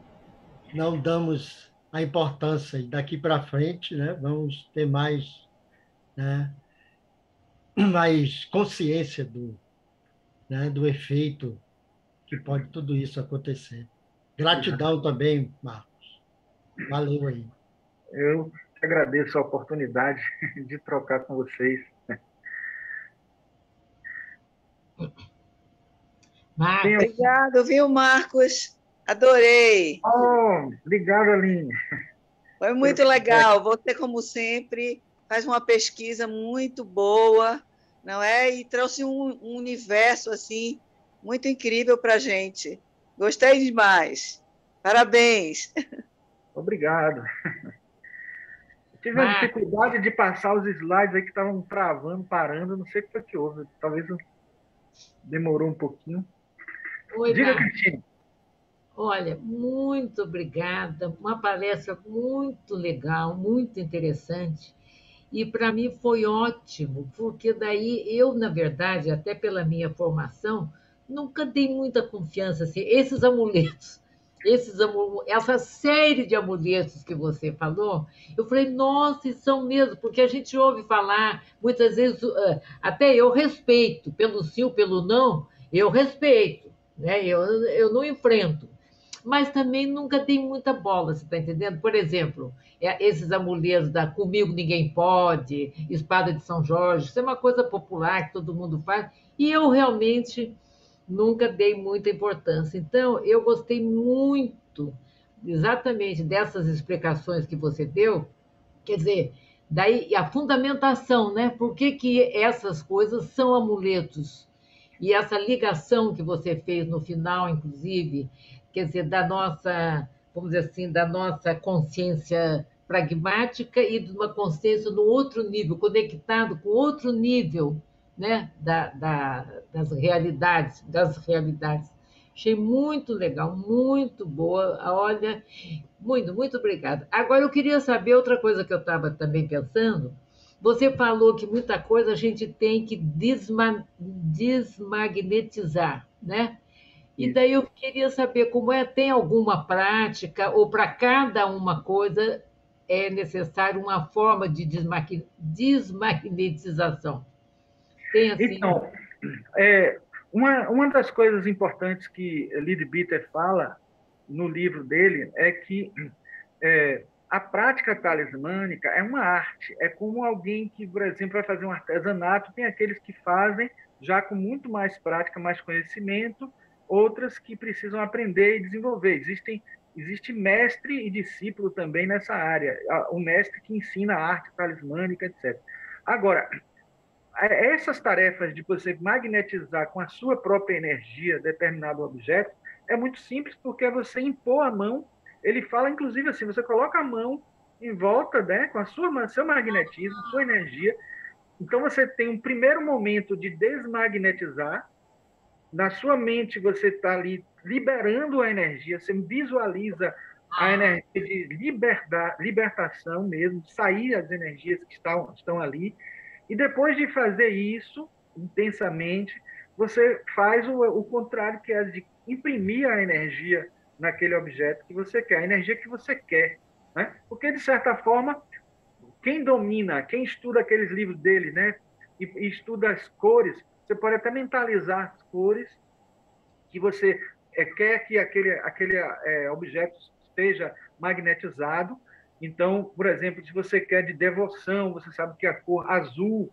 não damos a importância. E daqui para frente, né, vamos ter mais, né, mais consciência do efeito que pode tudo isso acontecer. Gratidão também, Marcos. Valeu aí. Eu agradeço a oportunidade de trocar com vocês. Obrigado, viu, Marcos? Adorei. Obrigado, Aline. Foi muito legal. Você, como sempre, faz uma pesquisa muito boa, não é? E trouxe um universo assim muito incrível para a gente. Gostei demais. Parabéns. Obrigado. Tive uma dificuldade de passar os slides aí que estavam travando, parando, não sei o que foi que houve. Talvez demorou um pouquinho. Oi, Diga, Marcos. Cristina. Olha, muito obrigada. Uma palestra muito legal, muito interessante. E para mim foi ótimo, porque daí eu, na verdade, até pela minha formação, nunca dei muita confiança assim. Essa série de amuletos que você falou, eu falei, nossa, e são mesmo, porque a gente ouve falar, muitas vezes, até eu respeito, pelo sim ou pelo não, eu respeito, né? Eu não enfrento. Mas também nunca dei muita bola, você está entendendo? Por exemplo, esses amuletos da Comigo Ninguém Pode, Espada de São Jorge, isso é uma coisa popular que todo mundo faz, e eu realmente nunca dei muita importância. Então, eu gostei muito exatamente dessas explicações que você deu, quer dizer, daí a fundamentação, né? Por que, que essas coisas são amuletos? E essa ligação que você fez no final, inclusive, quer dizer, da nossa, vamos dizer assim, da nossa consciência pragmática e de uma consciência no outro nível, conectado com outro nível, né, das realidades, das realidades. Achei muito legal, muito boa. Olha, muito obrigada. Agora eu queria saber outra coisa que eu estava também pensando. Você falou que muita coisa a gente tem que desmagnetizar, né? E Isso. daí eu queria saber como é, tem alguma prática, ou para cada uma coisa é necessário uma forma de desmagnetização. Tem assim? Então, uma das coisas importantes que Leadbeater fala no livro dele é que a prática talismânica é uma arte. É como alguém que, por exemplo, vai fazer um artesanato, tem aqueles que fazem já com muito mais prática, mais conhecimento, outras que precisam aprender e desenvolver. Existe mestre e discípulo também nessa área. O mestre que ensina a arte talismânica, etc. Agora, essas tarefas de você magnetizar com a sua própria energia determinado objeto é muito simples, porque é você impor a mão. Ele fala, inclusive, assim, você coloca a mão em volta, né, com a seu magnetismo, sua energia. Então, você tem um primeiro momento de desmagnetizar. Na sua mente, você está ali liberando a energia, você visualiza a energia de libertação mesmo, de sair as energias que estão ali. E depois de fazer isso intensamente, você faz o contrário, que é de imprimir a energia naquele objeto que você quer, a energia que você quer. Né? Porque, de certa forma, quem domina, quem estuda aqueles livros dele, né, e estuda as cores, você pode até mentalizar as cores que você quer que aquele objeto esteja magnetizado. Então, por exemplo, se você quer de devoção, você sabe que a cor azul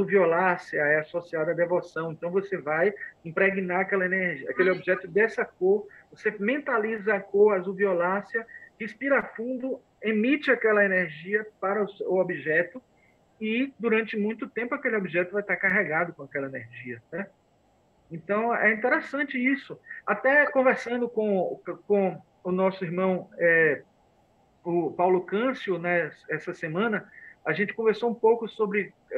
violácea é associada à devoção. Então, você vai impregnar aquela energia, aquele objeto dessa cor, você mentaliza a cor azul violácea, respira fundo, emite aquela energia para o objeto e, durante muito tempo, aquele objeto vai estar carregado com aquela energia, né? Então, é interessante isso. Até conversando com o nosso irmão, o Paulo Câncio, né, essa semana, a gente conversou um pouco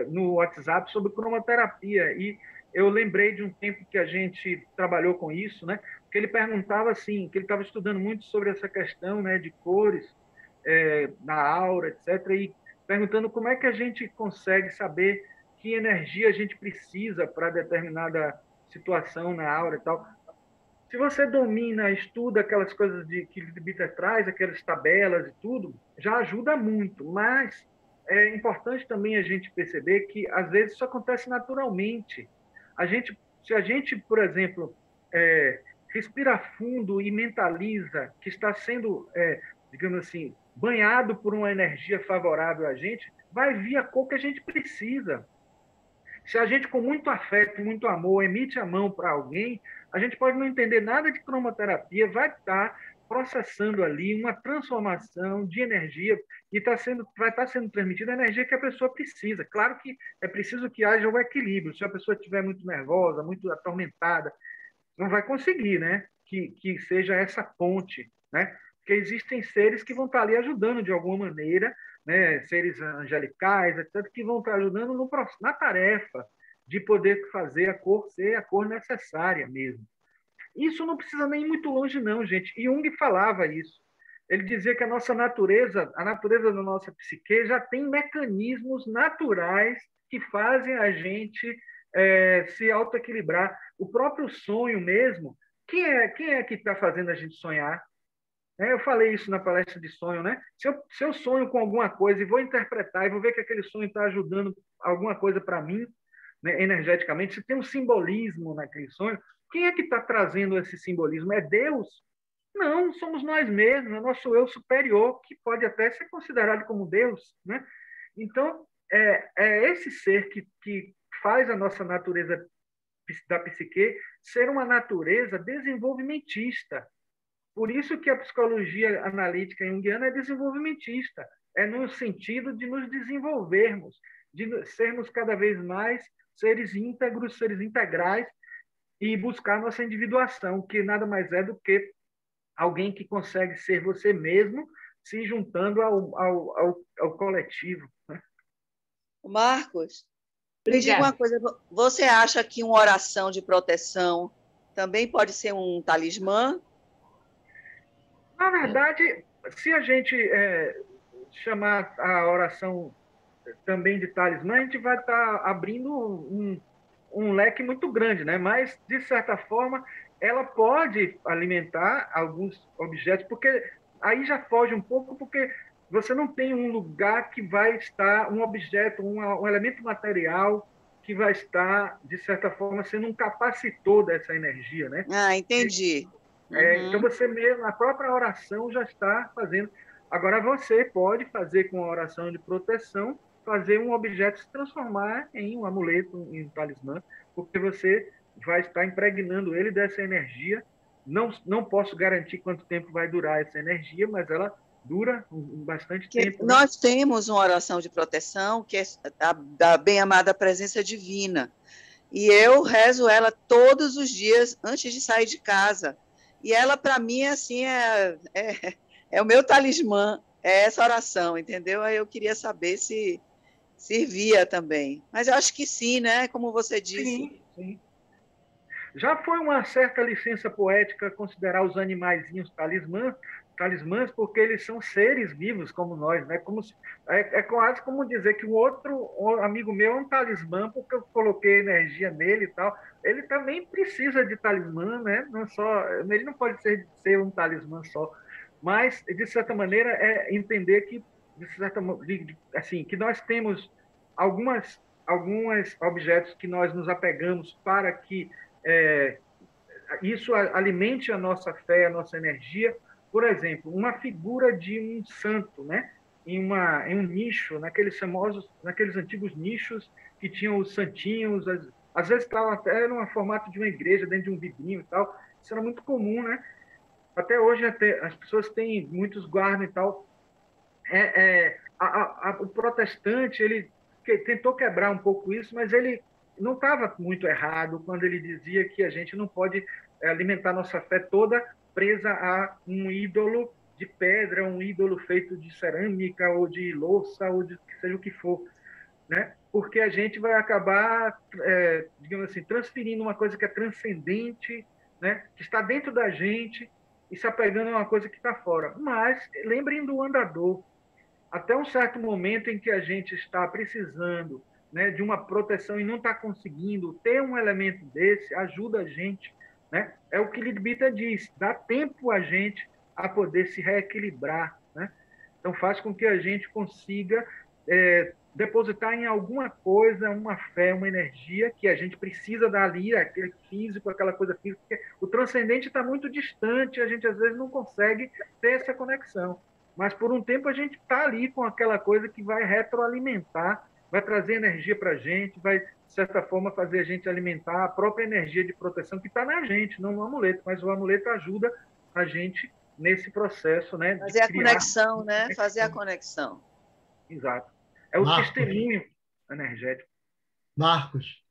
no WhatsApp sobre cromoterapia. E eu lembrei de um tempo que a gente trabalhou com isso, né, que ele perguntava assim, que ele estava estudando muito sobre essa questão, né, de cores, na aura, etc., e perguntando como é que a gente consegue saber que energia a gente precisa para determinada situação na aura e tal. Se você domina, estuda aquelas coisas que o Bitter traz, aquelas tabelas e tudo, já ajuda muito. Mas é importante também a gente perceber que, às vezes, isso acontece naturalmente. Se a gente, por exemplo, respira fundo e mentaliza que está sendo, digamos assim, banhado por uma energia favorável a gente, vai vir a cor que a gente precisa. Se a gente, com muito afeto, muito amor, emite a mão para alguém, a gente pode não entender nada de cromoterapia, vai estar processando ali uma transformação de energia e vai estar sendo transmitida a energia que a pessoa precisa. Claro que é preciso que haja o equilíbrio. Se a pessoa estiver muito nervosa, muito atormentada, não vai conseguir, né? Que seja essa ponte né? Porque existem seres que vão estar ali ajudando de alguma maneira, né? Seres angelicais, etc., que vão estar ajudando na tarefa de poder fazer a cor ser a cor necessária mesmo. Isso não precisa nem ir muito longe, não, gente. Jung falava isso. Ele dizia que a natureza da nossa psique já tem mecanismos naturais que fazem a gente se autoequilibrar. O próprio sonho mesmo, quem é que está fazendo a gente sonhar? Eu falei isso na palestra de sonho, né? Se eu sonho com alguma coisa e vou interpretar e vou ver que aquele sonho está ajudando alguma coisa para mim, né, energeticamente, se tem um simbolismo naquele sonho, quem é que está trazendo esse simbolismo? É Deus? Não, somos nós mesmos, é o nosso eu superior, que pode até ser considerado como Deus, né? Então, é esse ser que faz a nossa natureza da psique ser uma natureza desenvolvimentista. Por isso que a psicologia analítica junguiana é desenvolvimentista, é no sentido de nos desenvolvermos, de sermos cada vez mais seres íntegros, seres integrais, e buscar nossa individuação, que nada mais é do que alguém que consegue ser você mesmo, se juntando ao coletivo, né? Marcos, me diga uma coisa, você acha que uma oração de proteção também pode ser um talismã? Na verdade, se a gente chamar a oração também de talismã, a gente vai estar abrindo um leque muito grande, né? Mas, de certa forma, ela pode alimentar alguns objetos, porque aí já foge um pouco, porque você não tem um lugar que vai estar, um objeto, um elemento material que vai estar, de certa forma, sendo um capacitor dessa energia, né? Ah, entendi. Então, você mesmo, a própria oração já está fazendo. Agora, você pode fazer com a oração de proteção, fazer um objeto se transformar em um amuleto, em um talismã, porque você vai estar impregnando ele dessa energia. Não posso garantir quanto tempo vai durar essa energia, mas ela dura bastante tempo. Né? Nós temos uma oração de proteção, que é da bem-amada presença divina. E eu rezo ela todos os dias antes de sair de casa. E ela, para mim, assim, é o meu talismã, é essa oração, entendeu? Aí eu queria saber se servia também. Mas eu acho que sim, né? Como você disse. Sim. Já foi uma certa licença poética considerar os animaizinhos talismãs, porque eles são seres vivos como nós, né? É quase como dizer que um amigo meu é um talismã porque eu coloquei energia nele e tal. Ele também precisa de talismã, né? Ele não pode ser um talismã só, mas de certa maneira é entender que assim, que nós temos alguns objetos que nós nos apegamos para que isso alimente a nossa fé, a nossa energia. Por exemplo, uma figura de um santo, né? em um nicho, naqueles antigos nichos que tinham os santinhos, às vezes estava até no formato de uma igreja, dentro de um vidrinho e tal. Isso era muito comum, né? Até hoje as pessoas têm, muitos guardam e tal. O protestante, ele tentou quebrar um pouco isso, mas ele não estava muito errado quando ele dizia que a gente não pode alimentar nossa fé toda presa a um ídolo de pedra, um ídolo feito de cerâmica ou de louça ou de seja o que for, né? Porque a gente vai acabar, digamos assim, transferindo uma coisa que é transcendente, né? Que está dentro da gente e se apegando a uma coisa que está fora. Mas lembrem do andador. Até um certo momento em que a gente está precisando, né, de uma proteção e não está conseguindo ter um elemento desse, ajuda a gente. Né? É o que Lidbita diz, dá tempo a gente a poder se reequilibrar. Né? Então, faz com que a gente consiga depositar em alguma coisa uma fé, uma energia que a gente precisa dali, aquele físico, aquela coisa física. Porque o transcendente está muito distante, a gente às vezes não consegue ter essa conexão. Mas por um tempo a gente está ali com aquela coisa que vai retroalimentar, vai trazer energia para a gente, vai, de certa forma, fazer a gente alimentar a própria energia de proteção que está na gente, não no amuleto, mas o amuleto ajuda a gente nesse processo, né? Fazer a conexão, né? Fazer a conexão. Exato. É o testemunho energético. Marcos,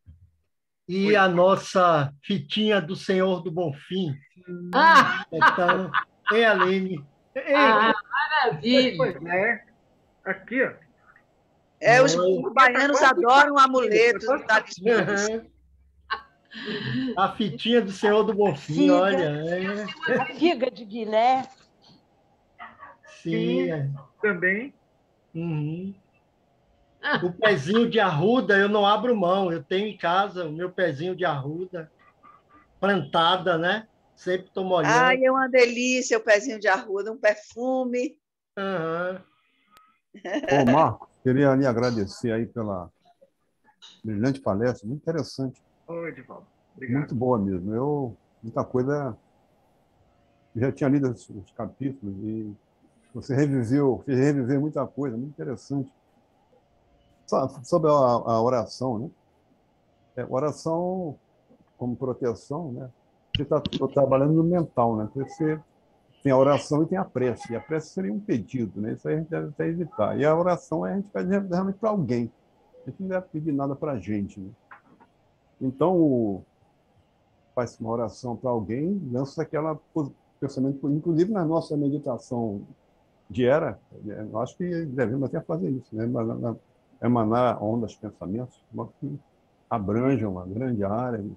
e a nossa fitinha do Senhor do Bonfim? Ah! Então, Hein, Aline? Ah, Ei, Pois maravilha! é. Aqui, ó. Os baianos adoram amuletos e talismãs. a fitinha do Senhor do Bonfim, olha. É. A figa de Guiné. Sim. Também. Uhum. O pezinho de arruda eu não abro mão. Eu tenho em casa o meu pezinho de arruda, plantada, né? Sempre estou molhando. Ai, é uma delícia o pezinho de arruda, um perfume. Uhum. Ô, Marcos, queria lhe agradecer aí pela brilhante palestra, muito interessante, Oi, Edivaldo. Obrigado. muito boa mesmo. Muita coisa, eu já tinha lido os capítulos e você fez reviver muita coisa, muito interessante. Sobre a oração, né? Oração como proteção, né? Você está trabalhando no mental, né? Você tem a oração e tem a prece. E a prece seria um pedido, né? Isso aí a gente deve até evitar. E a oração a gente pede realmente para alguém. A gente não deve pedir nada para a gente, né? Então, faz uma oração para alguém, lança aquela pensamento, inclusive na nossa meditação diária, eu acho que devemos até fazer isso, né? Emanar ondas de pensamentos que abranjam uma grande área e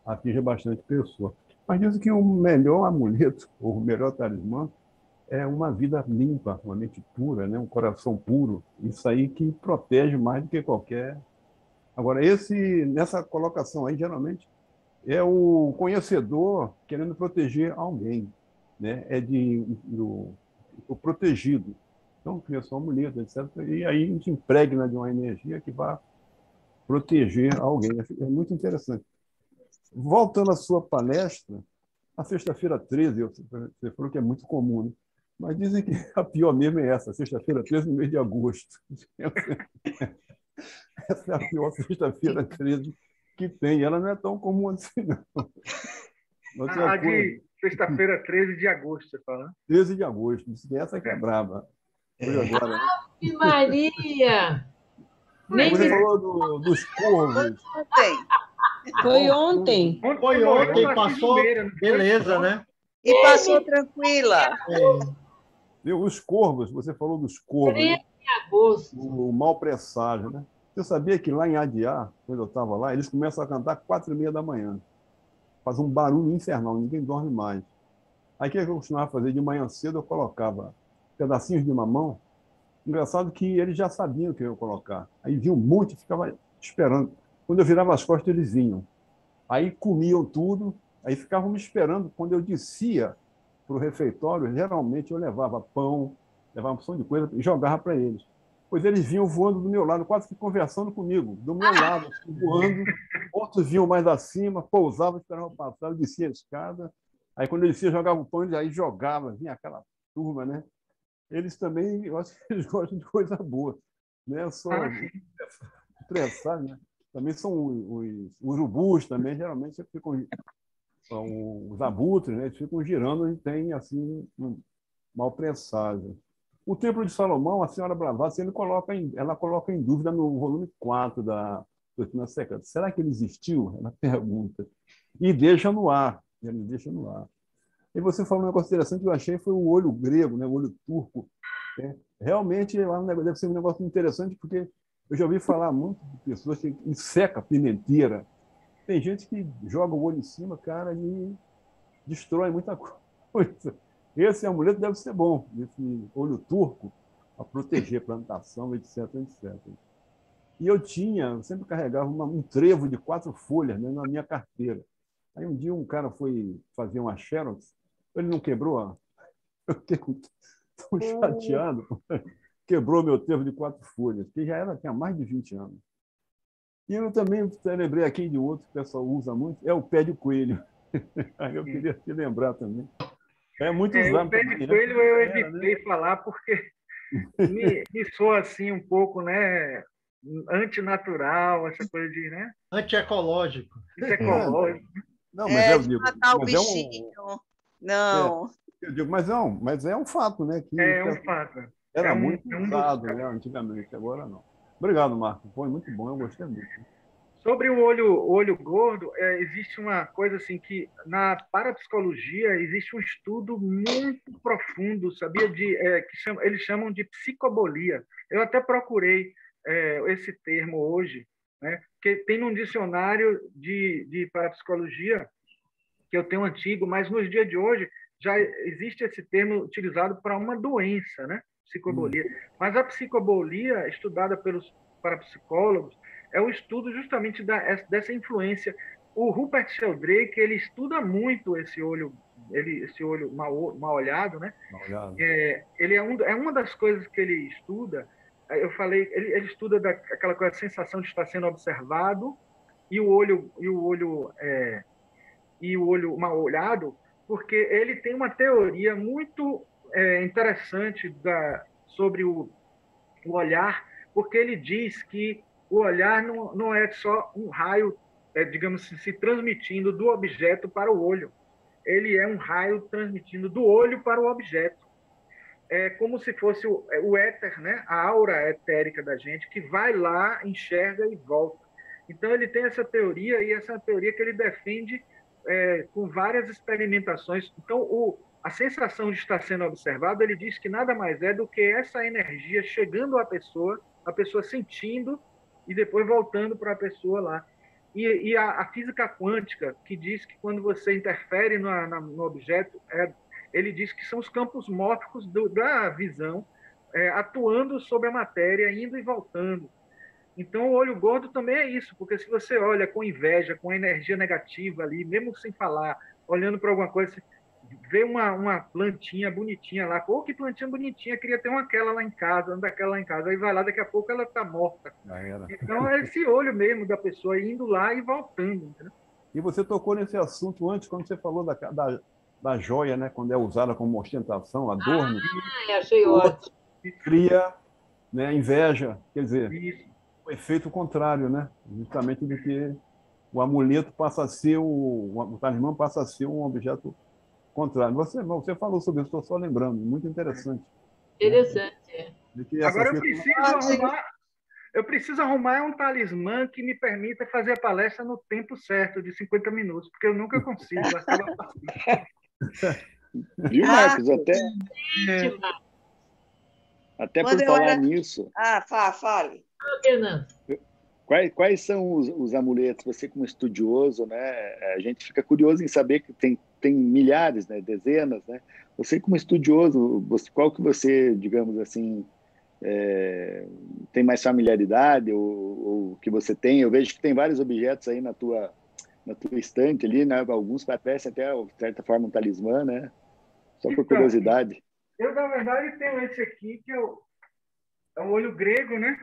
atinja bastante pessoa. Mas dizem que o melhor amuleto, ou o melhor talismã, é uma vida limpa, uma mente pura, né? Um coração puro. Isso aí que protege mais do que qualquer. Agora, nessa colocação aí, geralmente, é o conhecedor querendo proteger alguém, né? O protegido. Então, cria só amuleto, etc. E aí a gente impregna de uma energia que vai proteger alguém. É muito interessante. Voltando à sua palestra, a sexta-feira 13, você falou que é muito comum, né? Mas dizem que a pior mesmo é essa, sexta-feira 13 no mês de agosto. Essa é a pior sexta-feira 13 que tem. Ela não é tão comum assim, não. A de sexta-feira, 13 de agosto, você fala? 13 de agosto. Diz que essa que é braba. Foi agora, né? Ave Maria! Nem Você me... falou dos corvos. Tem. Foi ontem. Foi ontem, passou. Beleza, né? E passou tranquila. Os corvos, você falou dos corvos. 13 Né? de agosto. O mau presságio, né? Você sabia que lá em Adiá, quando eu estava lá, eles começam a cantar 4h30 da manhã. Faz um barulho infernal, ninguém dorme mais. Aí o que eu costumava fazer? De manhã cedo eu colocava pedacinhos de mamão. Engraçado que eles já sabiam o que eu ia colocar. Aí vinha um monte e ficava esperando. Quando eu virava as costas, eles vinham. Aí comiam tudo, aí ficavam me esperando. Quando eu descia para o refeitório, geralmente eu levava pão, levava uma porção de coisa e jogava para eles. Pois eles vinham voando do meu lado, quase que conversando comigo, do meu lado, voando. Outros vinham mais acima, pousavam, esperavam passar, eu descia a escada. Aí quando eu descia, jogava o pão, eles aí jogava, vinha aquela turma, né? Eles também, eu acho que eles gostam de coisa boa, né? Só estressar, né? Também são os urubus também, geralmente ficam os abutres, né? Eles ficam girando e tem assim um mau presságio. O Templo de Salomão, a senhora Blavatsky, ela coloca em dúvida no volume 4 da Doutrina Secreta. Será que ele existiu? Ela pergunta. E deixa no ar. Ele deixa no ar. E você falou um negócio interessante que eu achei, foi o olho grego, né? O olho turco. Né? Realmente, deve ser um negócio interessante, porque eu já ouvi falar muito de pessoas que seca a pimenteira. Tem gente que joga o olho em cima, cara, e destrói muita coisa. Esse amuleto deve ser bom, esse olho turco, para proteger plantação, etc, etc. E eu sempre carregava um trevo de 4 folhas, né, na minha carteira. Aí um dia um cara foi fazer uma xerox, ele não quebrou, eu fiquei tão chateado, quebrou meu trevo de 4 folhas, que tinha mais de 20 anos. E eu também lembrei aqui de outro que o pessoal usa muito, é o pé de coelho. Aí eu queria te lembrar também. É muito usado. O pé de coelho eu evitei falar porque me soa assim um pouco, né? Antinatural, essa coisa de, né? Antiecológico. Ecológico. Não, mas eu De digo, matar o mas bichinho. Não. eu digo, mas é um fato, né? Que É um fato. era É muito usado, né, antigamente, agora não. Obrigado, Marco. Foi muito bom, eu gostei muito. Sobre o olho gordo, existe uma coisa assim que na parapsicologia existe um estudo muito profundo, sabia? Eles chamam de psicobolia. Eu até procurei esse termo hoje, né? Que tem num dicionário de parapsicologia que eu tenho antigo, mas nos dias de hoje já existe esse termo utilizado para uma doença, né? Psicobolia. Mas a psicobolia, estudada pelos parapsicólogos, é o estudo justamente dessa influência. O Rupert Sheldrake, ele estuda muito esse olho mal olhado, né? Mal olhado. Ele é uma das coisas que ele estuda. Eu falei, ele estuda aquela coisa, a sensação de estar sendo observado e o olho mal olhado, porque ele tem uma teoria muito interessante sobre o olhar, porque ele diz que o olhar não é só um raio, digamos assim, se transmitindo do objeto para o olho. Ele é um raio transmitindo do olho para o objeto. É como se fosse o éter, né? A aura etérica da gente, que vai lá, enxerga e volta. Então, ele tem essa teoria, e essa teoria que ele defende com várias experimentações. Então, a sensação de estar sendo observado, ele diz que nada mais é do que essa energia chegando à pessoa, a pessoa sentindo e depois voltando para a pessoa lá. E a física quântica, que diz que quando você interfere no objeto, ele diz que são os campos mórficos da visão atuando sobre a matéria, indo e voltando. Então, o olho gordo também é isso, porque se você olha com inveja, com energia negativa ali, mesmo sem falar, olhando para alguma coisa, você vê uma plantinha bonitinha lá, pô, que plantinha bonitinha, queria ter daquela lá em casa, aí vai lá, daqui a pouco ela está morta. Então, é esse olho mesmo da pessoa indo lá e voltando. Entendeu? E você tocou nesse assunto antes, quando você falou da joia, né? Quando é usada como ostentação, adorno. Achei ótimo. Cria, né, inveja, quer dizer, Isso. o efeito contrário, né? Justamente do que o amuleto passa a ser, o talismã passa a ser um objeto contrário. Você falou sobre isso, estou só lembrando, muito interessante. Interessante, Agora eu preciso arrumar um talismã que me permita fazer a palestra no tempo certo, de 50 minutos, porque eu nunca consigo. Viu, Marcos? Até por falar nisso. Fale. Fernando. Quais são os amuletos? Você, como estudioso, né? A gente fica curioso em saber que tem milhares, né? Dezenas, né? Você, como estudioso, qual que você, digamos assim, tem mais familiaridade ou que você tem? Eu vejo que tem vários objetos aí na tua estante ali, né? Alguns parecem até, de certa forma, um talismã, né? Só por curiosidade. Eu, na verdade, tenho esse aqui, que é o olho grego, né?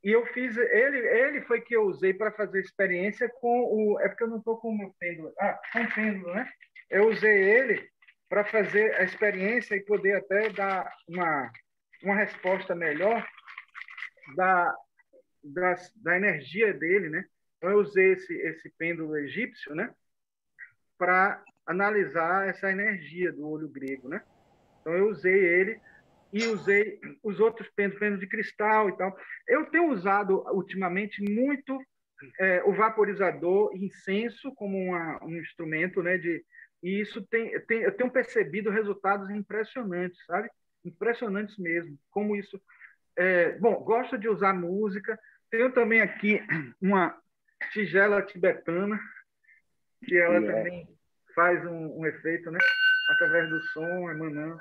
E eu fiz... Ele foi que eu usei para fazer experiência com é porque eu não estou com o meu pêndulo. Com o pêndulo, né? Eu usei ele para fazer a experiência e poder até dar uma resposta melhor da energia dele, né? Então, eu usei esse pêndulo egípcio, né? Para analisar essa energia do olho grego, né? Então, eu usei ele e usei os outros pêndulos de cristal e tal. Eu tenho usado, ultimamente, muito o vaporizador incenso como um instrumento, né? E isso eu tenho percebido resultados impressionantes, sabe? Impressionantes mesmo. Como isso... bom, gosto de usar música. Tenho também aqui uma tigela tibetana, que ela também faz um efeito, né? Através do som, emanando.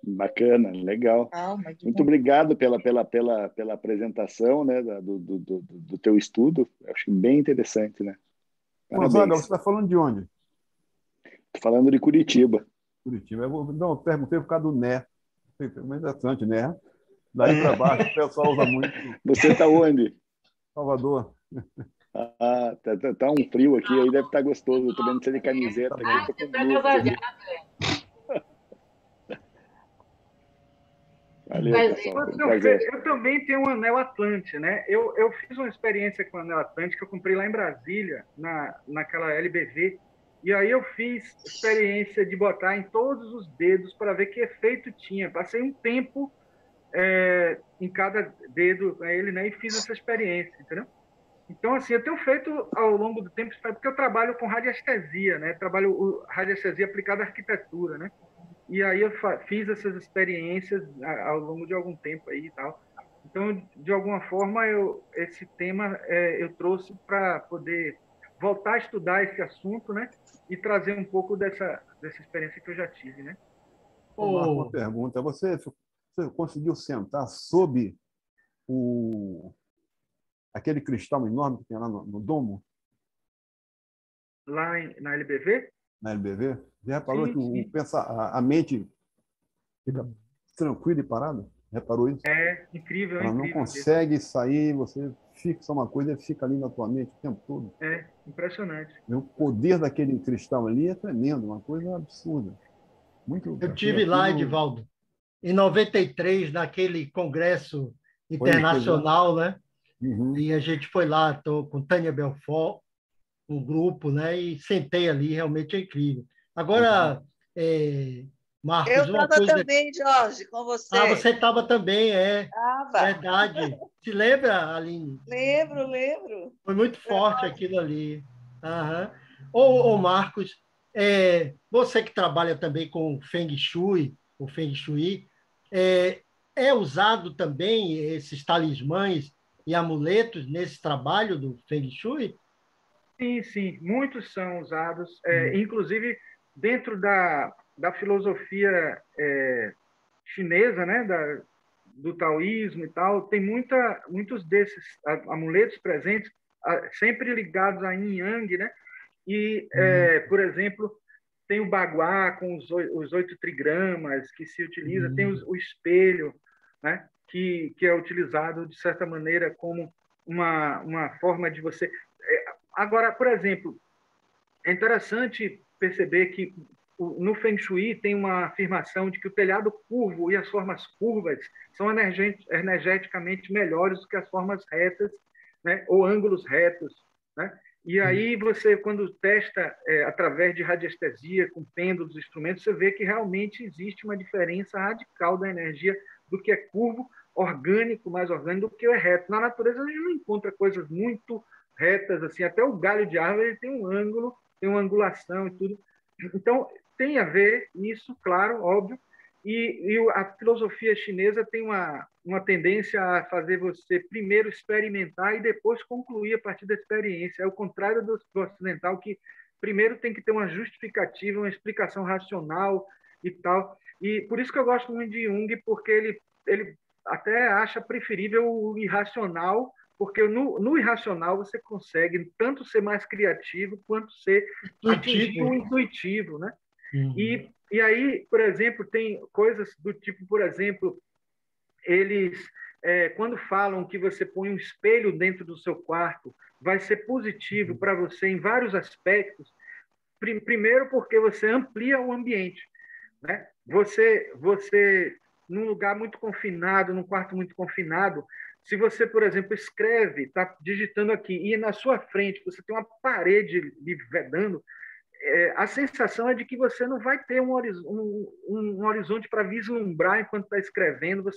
Bacana, legal. Muito obrigado pela apresentação, né, do teu estudo. Acho bem interessante, né? Gonzaga, você está falando de onde? Estou falando de Curitiba. Curitiba. Eu perguntei por causa do Né. Interessante, né? Daí para baixo o pessoal usa muito. Você está onde? Salvador. Tá um frio aqui, aí deve estar gostoso. Eu estou vendo você de camiseta. Você está agasalhado, Valeu, pessoal. Eu também tenho um anel Atlante, né? Eu fiz uma experiência com o anel Atlante que eu comprei lá em Brasília, naquela LBV, e aí eu fiz experiência de botar em todos os dedos para ver que efeito tinha. Passei um tempo em cada dedo a ele, né? E fiz essa experiência, entendeu? Então, assim, eu tenho feito ao longo do tempo, porque eu trabalho com radiestesia, né? Trabalho radiestesia aplicada à arquitetura, né? E aí eu fiz essas experiências ao longo de algum tempo aí e tal. Então, de alguma forma, esse tema eu trouxe para poder voltar a estudar esse assunto, né? E trazer um pouco dessa experiência que eu já tive, né? Ô, Marco, uma pergunta. Você conseguiu sentar sob aquele cristal enorme que tem lá no domo? Lá na LBV? Na LBV? Já reparou Sim, que a mente fica tranquila e parada? Reparou isso? É incrível, é Ela não incrível. consegue sair, você fixa uma coisa e fica ali na tua mente o tempo todo. É impressionante. O poder daquele cristal ali é tremendo, uma coisa absurda. Muito. Eu tive lá, Edivaldo, em 93, naquele congresso internacional, né? Uhum. E a gente foi lá, estou com Tânia Belfort, um grupo, né? E sentei ali, realmente é incrível. Agora, Marcos, Eu uma estava coisa. também, Jorge, com Ah, você. você estava também, Estava. verdade. Se lembra, Aline? Lembro, lembro. Foi muito Foi forte aquilo ali. Aham. Ô, Marcos, você que trabalha também com Feng Shui, o Feng Shui, é usado também esses talismãs e amuletos nesse trabalho do Feng Shui? Sim, sim, muitos são usados, inclusive dentro da filosofia chinesa, né, do taoísmo e tal, tem muitos desses amuletos presentes, sempre ligados a yin yang, né? E, por exemplo, tem o baguá com os 8 trigramas que se utiliza, tem o espelho, né? Que é utilizado, de certa maneira, como uma forma de você... Agora, por exemplo, é interessante perceber que no Feng Shui tem uma afirmação de que o telhado curvo e as formas curvas são energeticamente melhores do que as formas retas, né, ou ângulos retos, né? E aí você, quando testa através de radiestesia, com pêndulos, instrumentos, você vê que realmente existe uma diferença radical da energia do que é curvo, orgânico, mais orgânico, do que é reto. Na natureza a gente não encontra coisas muito retas, assim, até o galho de árvore tem um ângulo, tem uma angulação e tudo. Então, tem a ver isso, claro, óbvio, e a filosofia chinesa tem uma tendência a fazer você primeiro experimentar e depois concluir a partir da experiência. É o contrário do ocidental, que primeiro tem que ter uma justificativa, uma explicação racional e tal. E por isso que eu gosto muito de Jung, porque ele até acha preferível o irracional, porque no irracional você consegue tanto ser mais criativo quanto atingir o intuitivo, né? E aí, por exemplo, tem coisas do tipo, por exemplo, eles, quando falam que você põe um espelho dentro do seu quarto, vai ser positivo para você em vários aspectos. Primeiro, porque você amplia o ambiente, né? Você num lugar muito confinado, num quarto muito confinado, se você, por exemplo, escreve, está digitando aqui, e na sua frente você tem uma parede lhe vedando, a sensação é de que você não vai ter um horizonte para vislumbrar enquanto está escrevendo.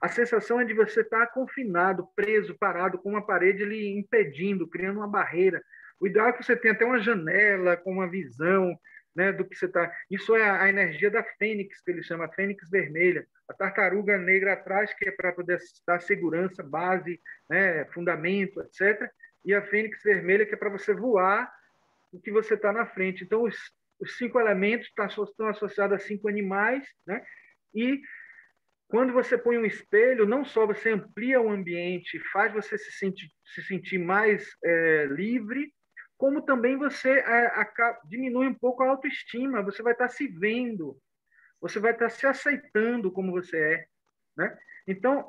A sensação é de você estar confinado, preso, parado, com uma parede lhe impedindo, criando uma barreira. O ideal é que você tenha até uma janela com uma visão, né, do que você está. Isso é a energia da fênix, que ele chama fênix vermelha. A tartaruga negra atrás, que é para poder dar segurança, base, né, fundamento, etc. E a fênix vermelha, que é para você voar o que você está na frente. Então, os 5 elementos estão associados a 5 animais, né? E quando você põe um espelho, não só você amplia o ambiente, faz você se sentir mais livre, como também você diminui um pouco a autoestima. Você vai estar se vendo, você vai estar se aceitando como você é, né? Então,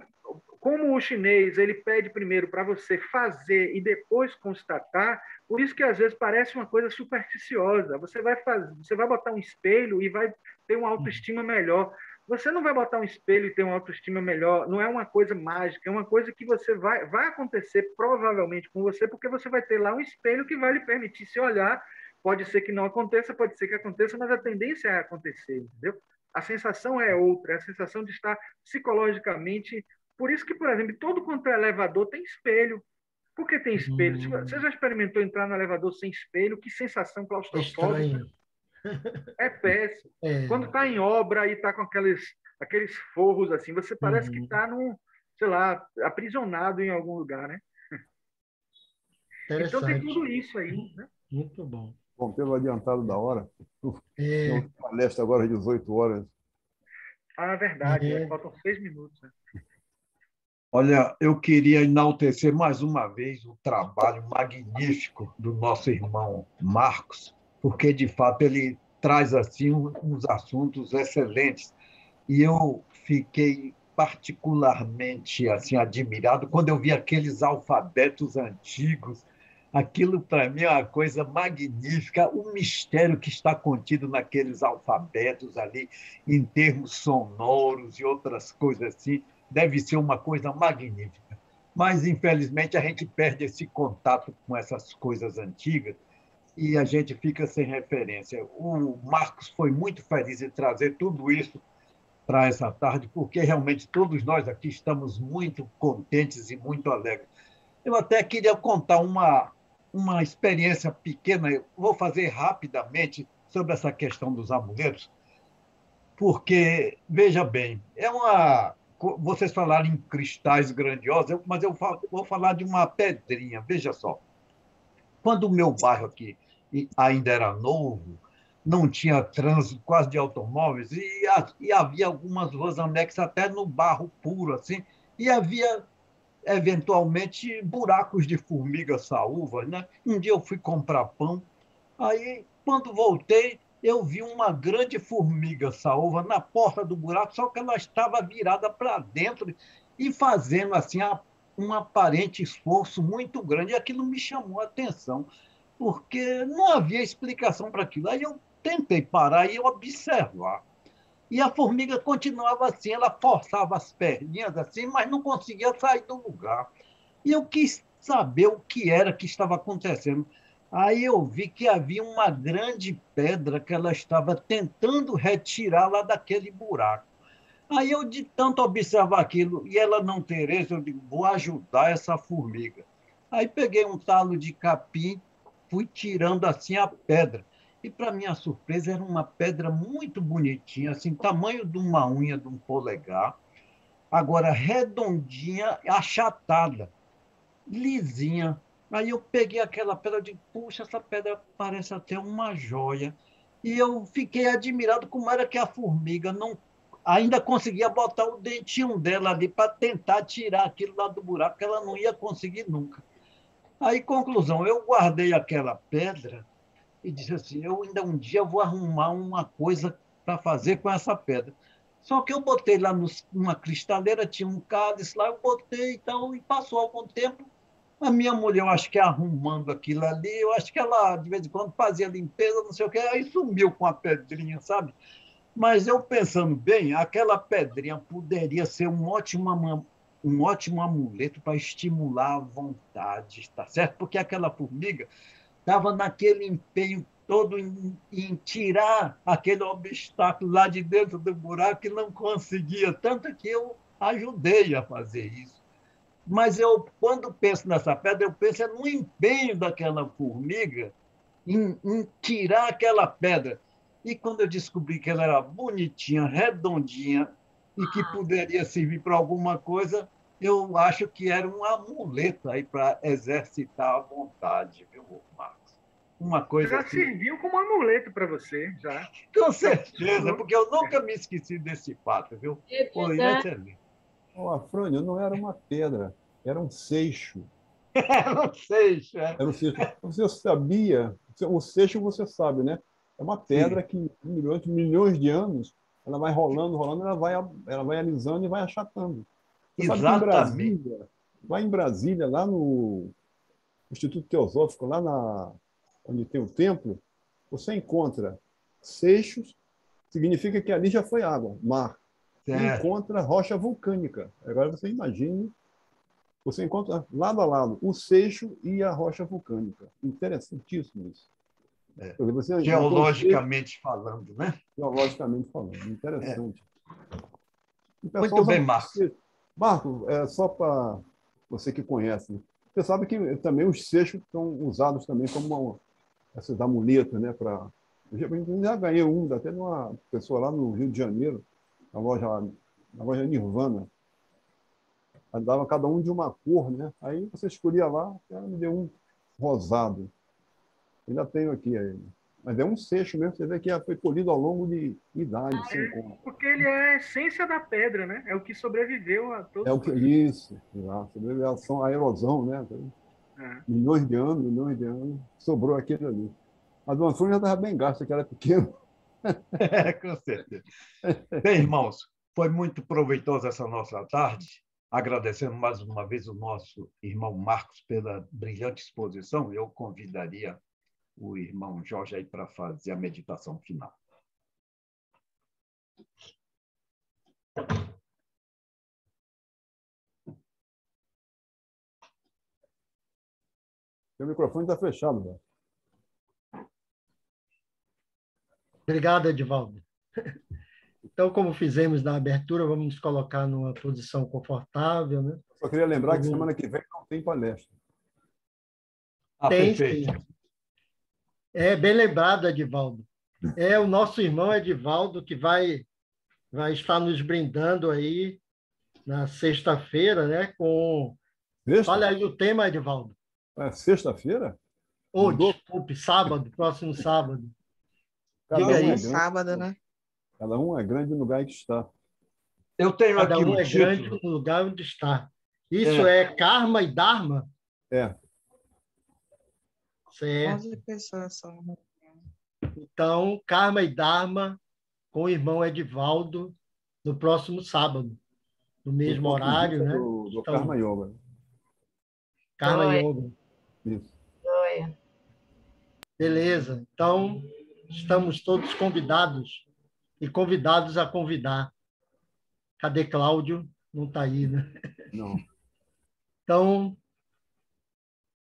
como o chinês ele pede primeiro para você fazer e depois constatar, por isso que às vezes parece uma coisa supersticiosa. Você vai botar um espelho e vai ter uma autoestima melhor. Você não vai botar um espelho e ter uma autoestima melhor. Não é uma coisa mágica, é uma coisa que você vai acontecer provavelmente com você, porque você vai ter lá um espelho que vai lhe permitir se olhar. Pode ser que não aconteça, pode ser que aconteça, mas a tendência é acontecer, entendeu? a sensação é outra, é a sensação de estar psicologicamente. Por isso que, por exemplo, todo quanto é elevador tem espelho. Por que tem espelho? Você já experimentou entrar no elevador sem espelho? Que sensação É claustrofóbica. estranho. É péssimo. É. Quando está em obra e está com aqueles forros assim, você parece que está sei lá, aprisionado em algum lugar, né? Então tem Interessante. tudo isso aí, né? Muito bom. Bom, pelo adiantado da hora, É, não palestra agora às 18 horas. Ah, é verdade, É. faltam 6 minutos. Né? Olha, eu queria enaltecer mais uma vez o trabalho magnífico do nosso irmão Marcos, porque, de fato, ele traz assim uns assuntos excelentes. E eu fiquei particularmente assim admirado quando eu vi aqueles alfabetos antigos. Aquilo, para mim, é uma coisa magnífica, o mistério que está contido naqueles alfabetos ali, em termos sonoros e outras coisas assim, deve ser uma coisa magnífica. Mas, infelizmente, a gente perde esse contato com essas coisas antigas e a gente fica sem referência. O Marcos foi muito feliz em trazer tudo isso para essa tarde, porque realmente todos nós aqui estamos muito contentes e muito alegres. Eu até queria contar uma experiência pequena, eu vou fazer rapidamente sobre essa questão dos amuletos, porque, veja bem, vocês falaram em cristais grandiosos, mas eu vou falar de uma pedrinha, veja só. Quando o meu bairro aqui ainda era novo, não tinha trânsito quase de automóveis, e havia algumas ruas anexas até no barro puro, assim, e havia, eventualmente, buracos de formiga saúva, né? Um dia eu fui comprar pão, aí, quando voltei, eu vi uma grande formiga saúva na porta do buraco, só que ela estava virada para dentro e fazendo assim um aparente esforço muito grande, e aquilo me chamou a atenção porque não havia explicação para aquilo. Aí eu tentei parar e observar. E a formiga continuava assim, ela forçava as perninhas assim, mas não conseguia sair do lugar. E eu quis saber o que era que estava acontecendo. Aí eu vi que havia uma grande pedra que ela estava tentando retirar lá daquele buraco. Aí eu, de tanto observar aquilo, e ela não ter êxito, eu digo, vou ajudar essa formiga. Aí peguei um talo de capim, fui tirando assim a pedra. E, para minha surpresa, era uma pedra muito bonitinha, assim, tamanho de uma unha de um polegar, agora redondinha, achatada, lisinha. Aí eu peguei aquela pedra e disse, puxa, essa pedra parece até uma joia. E eu fiquei admirado como era que a formiga não ainda conseguia botar o dentinho dela ali para tentar tirar aquilo lá do buraco, que ela não ia conseguir nunca. Aí, conclusão, eu guardei aquela pedra e disse assim, eu ainda um dia vou arrumar uma coisa para fazer com essa pedra. Só que eu botei lá numa cristaleira, tinha um cálice lá, eu botei e tal, e passou algum tempo, a minha mulher, eu acho que arrumando aquilo ali, eu acho que ela, de vez em quando, fazia limpeza, não sei o quê, aí sumiu com a pedrinha, sabe? Mas eu pensando bem, aquela pedrinha poderia ser um ótimo amuleto para estimular a vontade, tá certo? Porque aquela formiga estava naquele empenho todo em tirar aquele obstáculo lá de dentro do buraco e não conseguia, tanto que eu ajudei a fazer isso. Mas eu, quando penso nessa pedra, eu penso no empenho daquela formiga em tirar aquela pedra. E quando eu descobri que ela era bonitinha, redondinha e que poderia servir para alguma coisa, eu acho que era um amuleto aí para exercitar a vontade, viu, Marcos? Uma coisa Já assim. serviu como amuleto para você, já. Com certeza, porque eu nunca me esqueci desse fato, viu? Foi excelente. Oh, Afrânio, não era uma pedra, era um seixo. Era um seixo, é. Era um seixo. Você sabia, o seixo você sabe, né? É uma pedra que, durante milhões de anos, ela vai rolando, rolando, ela vai alisando e vai achatando. Você sabe que Exatamente. lá em Brasília, lá no Instituto Teosófico, onde tem o templo, você encontra seixos, significa que ali já foi água, mar. E encontra rocha vulcânica. Agora você imagine, você encontra lado a lado o seixo e a rocha vulcânica. Interessantíssimo isso. Quer dizer, você Geologicamente falando, né? Geologicamente falando. Interessante. O pessoal Muito bem, sabe- Marcos. Marco, só para você que conhece, né? Você sabe que também os seixos são usados também como esses amuletos, né? Eu já ganhei um até de uma pessoa lá no Rio de Janeiro, na loja Nirvana. Dava cada um de uma cor, né? Aí você escolhia lá, ela me deu um rosado. Ainda tenho aqui ainda. Mas é um seixo mesmo, você vê que foi polido ao longo de idade, sem conta. Porque ele é a essência da pedra, né? É o que sobreviveu a todos É o que isso, a erosão, né? É. Milhões de anos, sobrou aquele ali. Mas o Antônio já estava bem gasto, que era pequeno. Com certeza. Bem, irmãos, foi muito proveitosa essa nossa tarde. Agradecendo mais uma vez o nosso irmão Marcos pela brilhante exposição. Eu convidaria o irmão Jorge aí para fazer a meditação final. O microfone está fechado, velho. Obrigado, Edivaldo. Então, como fizemos na abertura, vamos nos colocar numa posição confortável, né? Só queria lembrar que semana que vem não tem palestra. Tem, Perfeito. sim. É bem lembrado, Edivaldo. É o nosso irmão Edivaldo que vai estar nos brindando aí na sexta-feira, né? Sexta? Olha aí o tema, Edivaldo. É sexta-feira? Ou, Mudou? desculpe, sábado, próximo sábado. Cada Diga um aí. é grande. Sábado, né? Cada um é grande no lugar que está. Eu tenho Cada aqui um o é grande título. no lugar onde está. Isso é karma e dharma? É. Certo. 11 pessoas só. Então, karma e dharma com o irmão Edivaldo no próximo sábado, no mesmo Do ponto de horário, vista né? do Então, Karma Yoga. Karma Joia. Yoga. Isso. Joia. Beleza. Então, estamos todos convidados e convidados a convidar. Cadê Cláudio? Não está aí, né? Não. Então,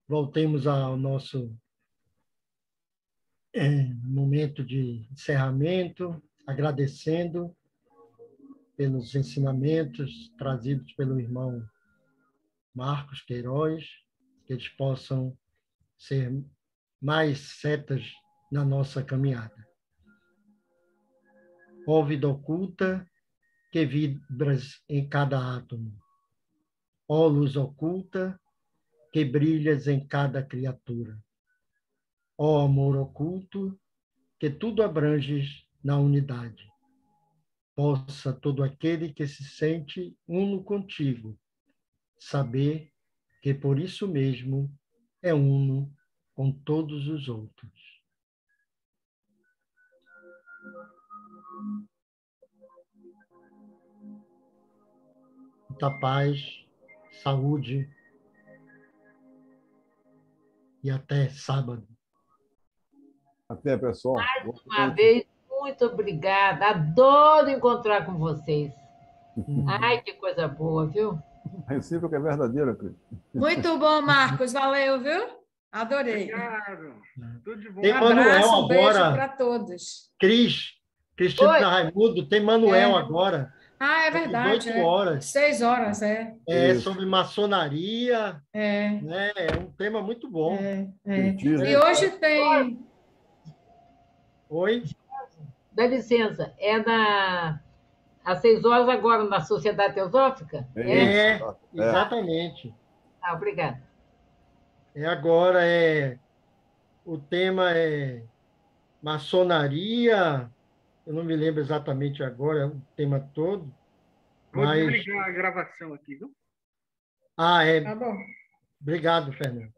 voltemos ao nosso momento de encerramento, agradecendo pelos ensinamentos trazidos pelo irmão Marcos Queiroz, que eles possam ser mais setas na nossa caminhada. Ó vida oculta que vibras em cada átomo. Ó luz oculta que brilhas em cada criatura. Ó amor oculto que tudo abranges na unidade. Possa todo aquele que se sente uno contigo saber que por isso mesmo é uno com todos os outros. Muita paz, saúde e até sábado. Até, pessoal. Uma vez, muito obrigada. Adoro encontrar com vocês. Ai, que coisa boa, viu? A recíproca é verdadeira, Cris. Muito bom, Marcos. Valeu, viu? Adorei. Obrigado. Tudo de bom. Tem Um Manuel abraço, um beijo agora. para todos. Cristina Oi. Raimundo, tem Manuel É. agora. Ah, é Às verdade. 18 horas. 6 horas, é. Isso. Sobre maçonaria. É, Né? É um tema muito bom. é. Espiritismo. E hoje tem... Oi? Dá licença, às 6 horas agora na Sociedade Teosófica? Isso. Exatamente. Ah, obrigada. Agora o tema é maçonaria. Eu não me lembro exatamente agora o tema todo. Vou Mas... desligar a gravação aqui, viu? Ah, Tá bom. Obrigado, Fernando.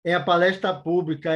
É a palestra pública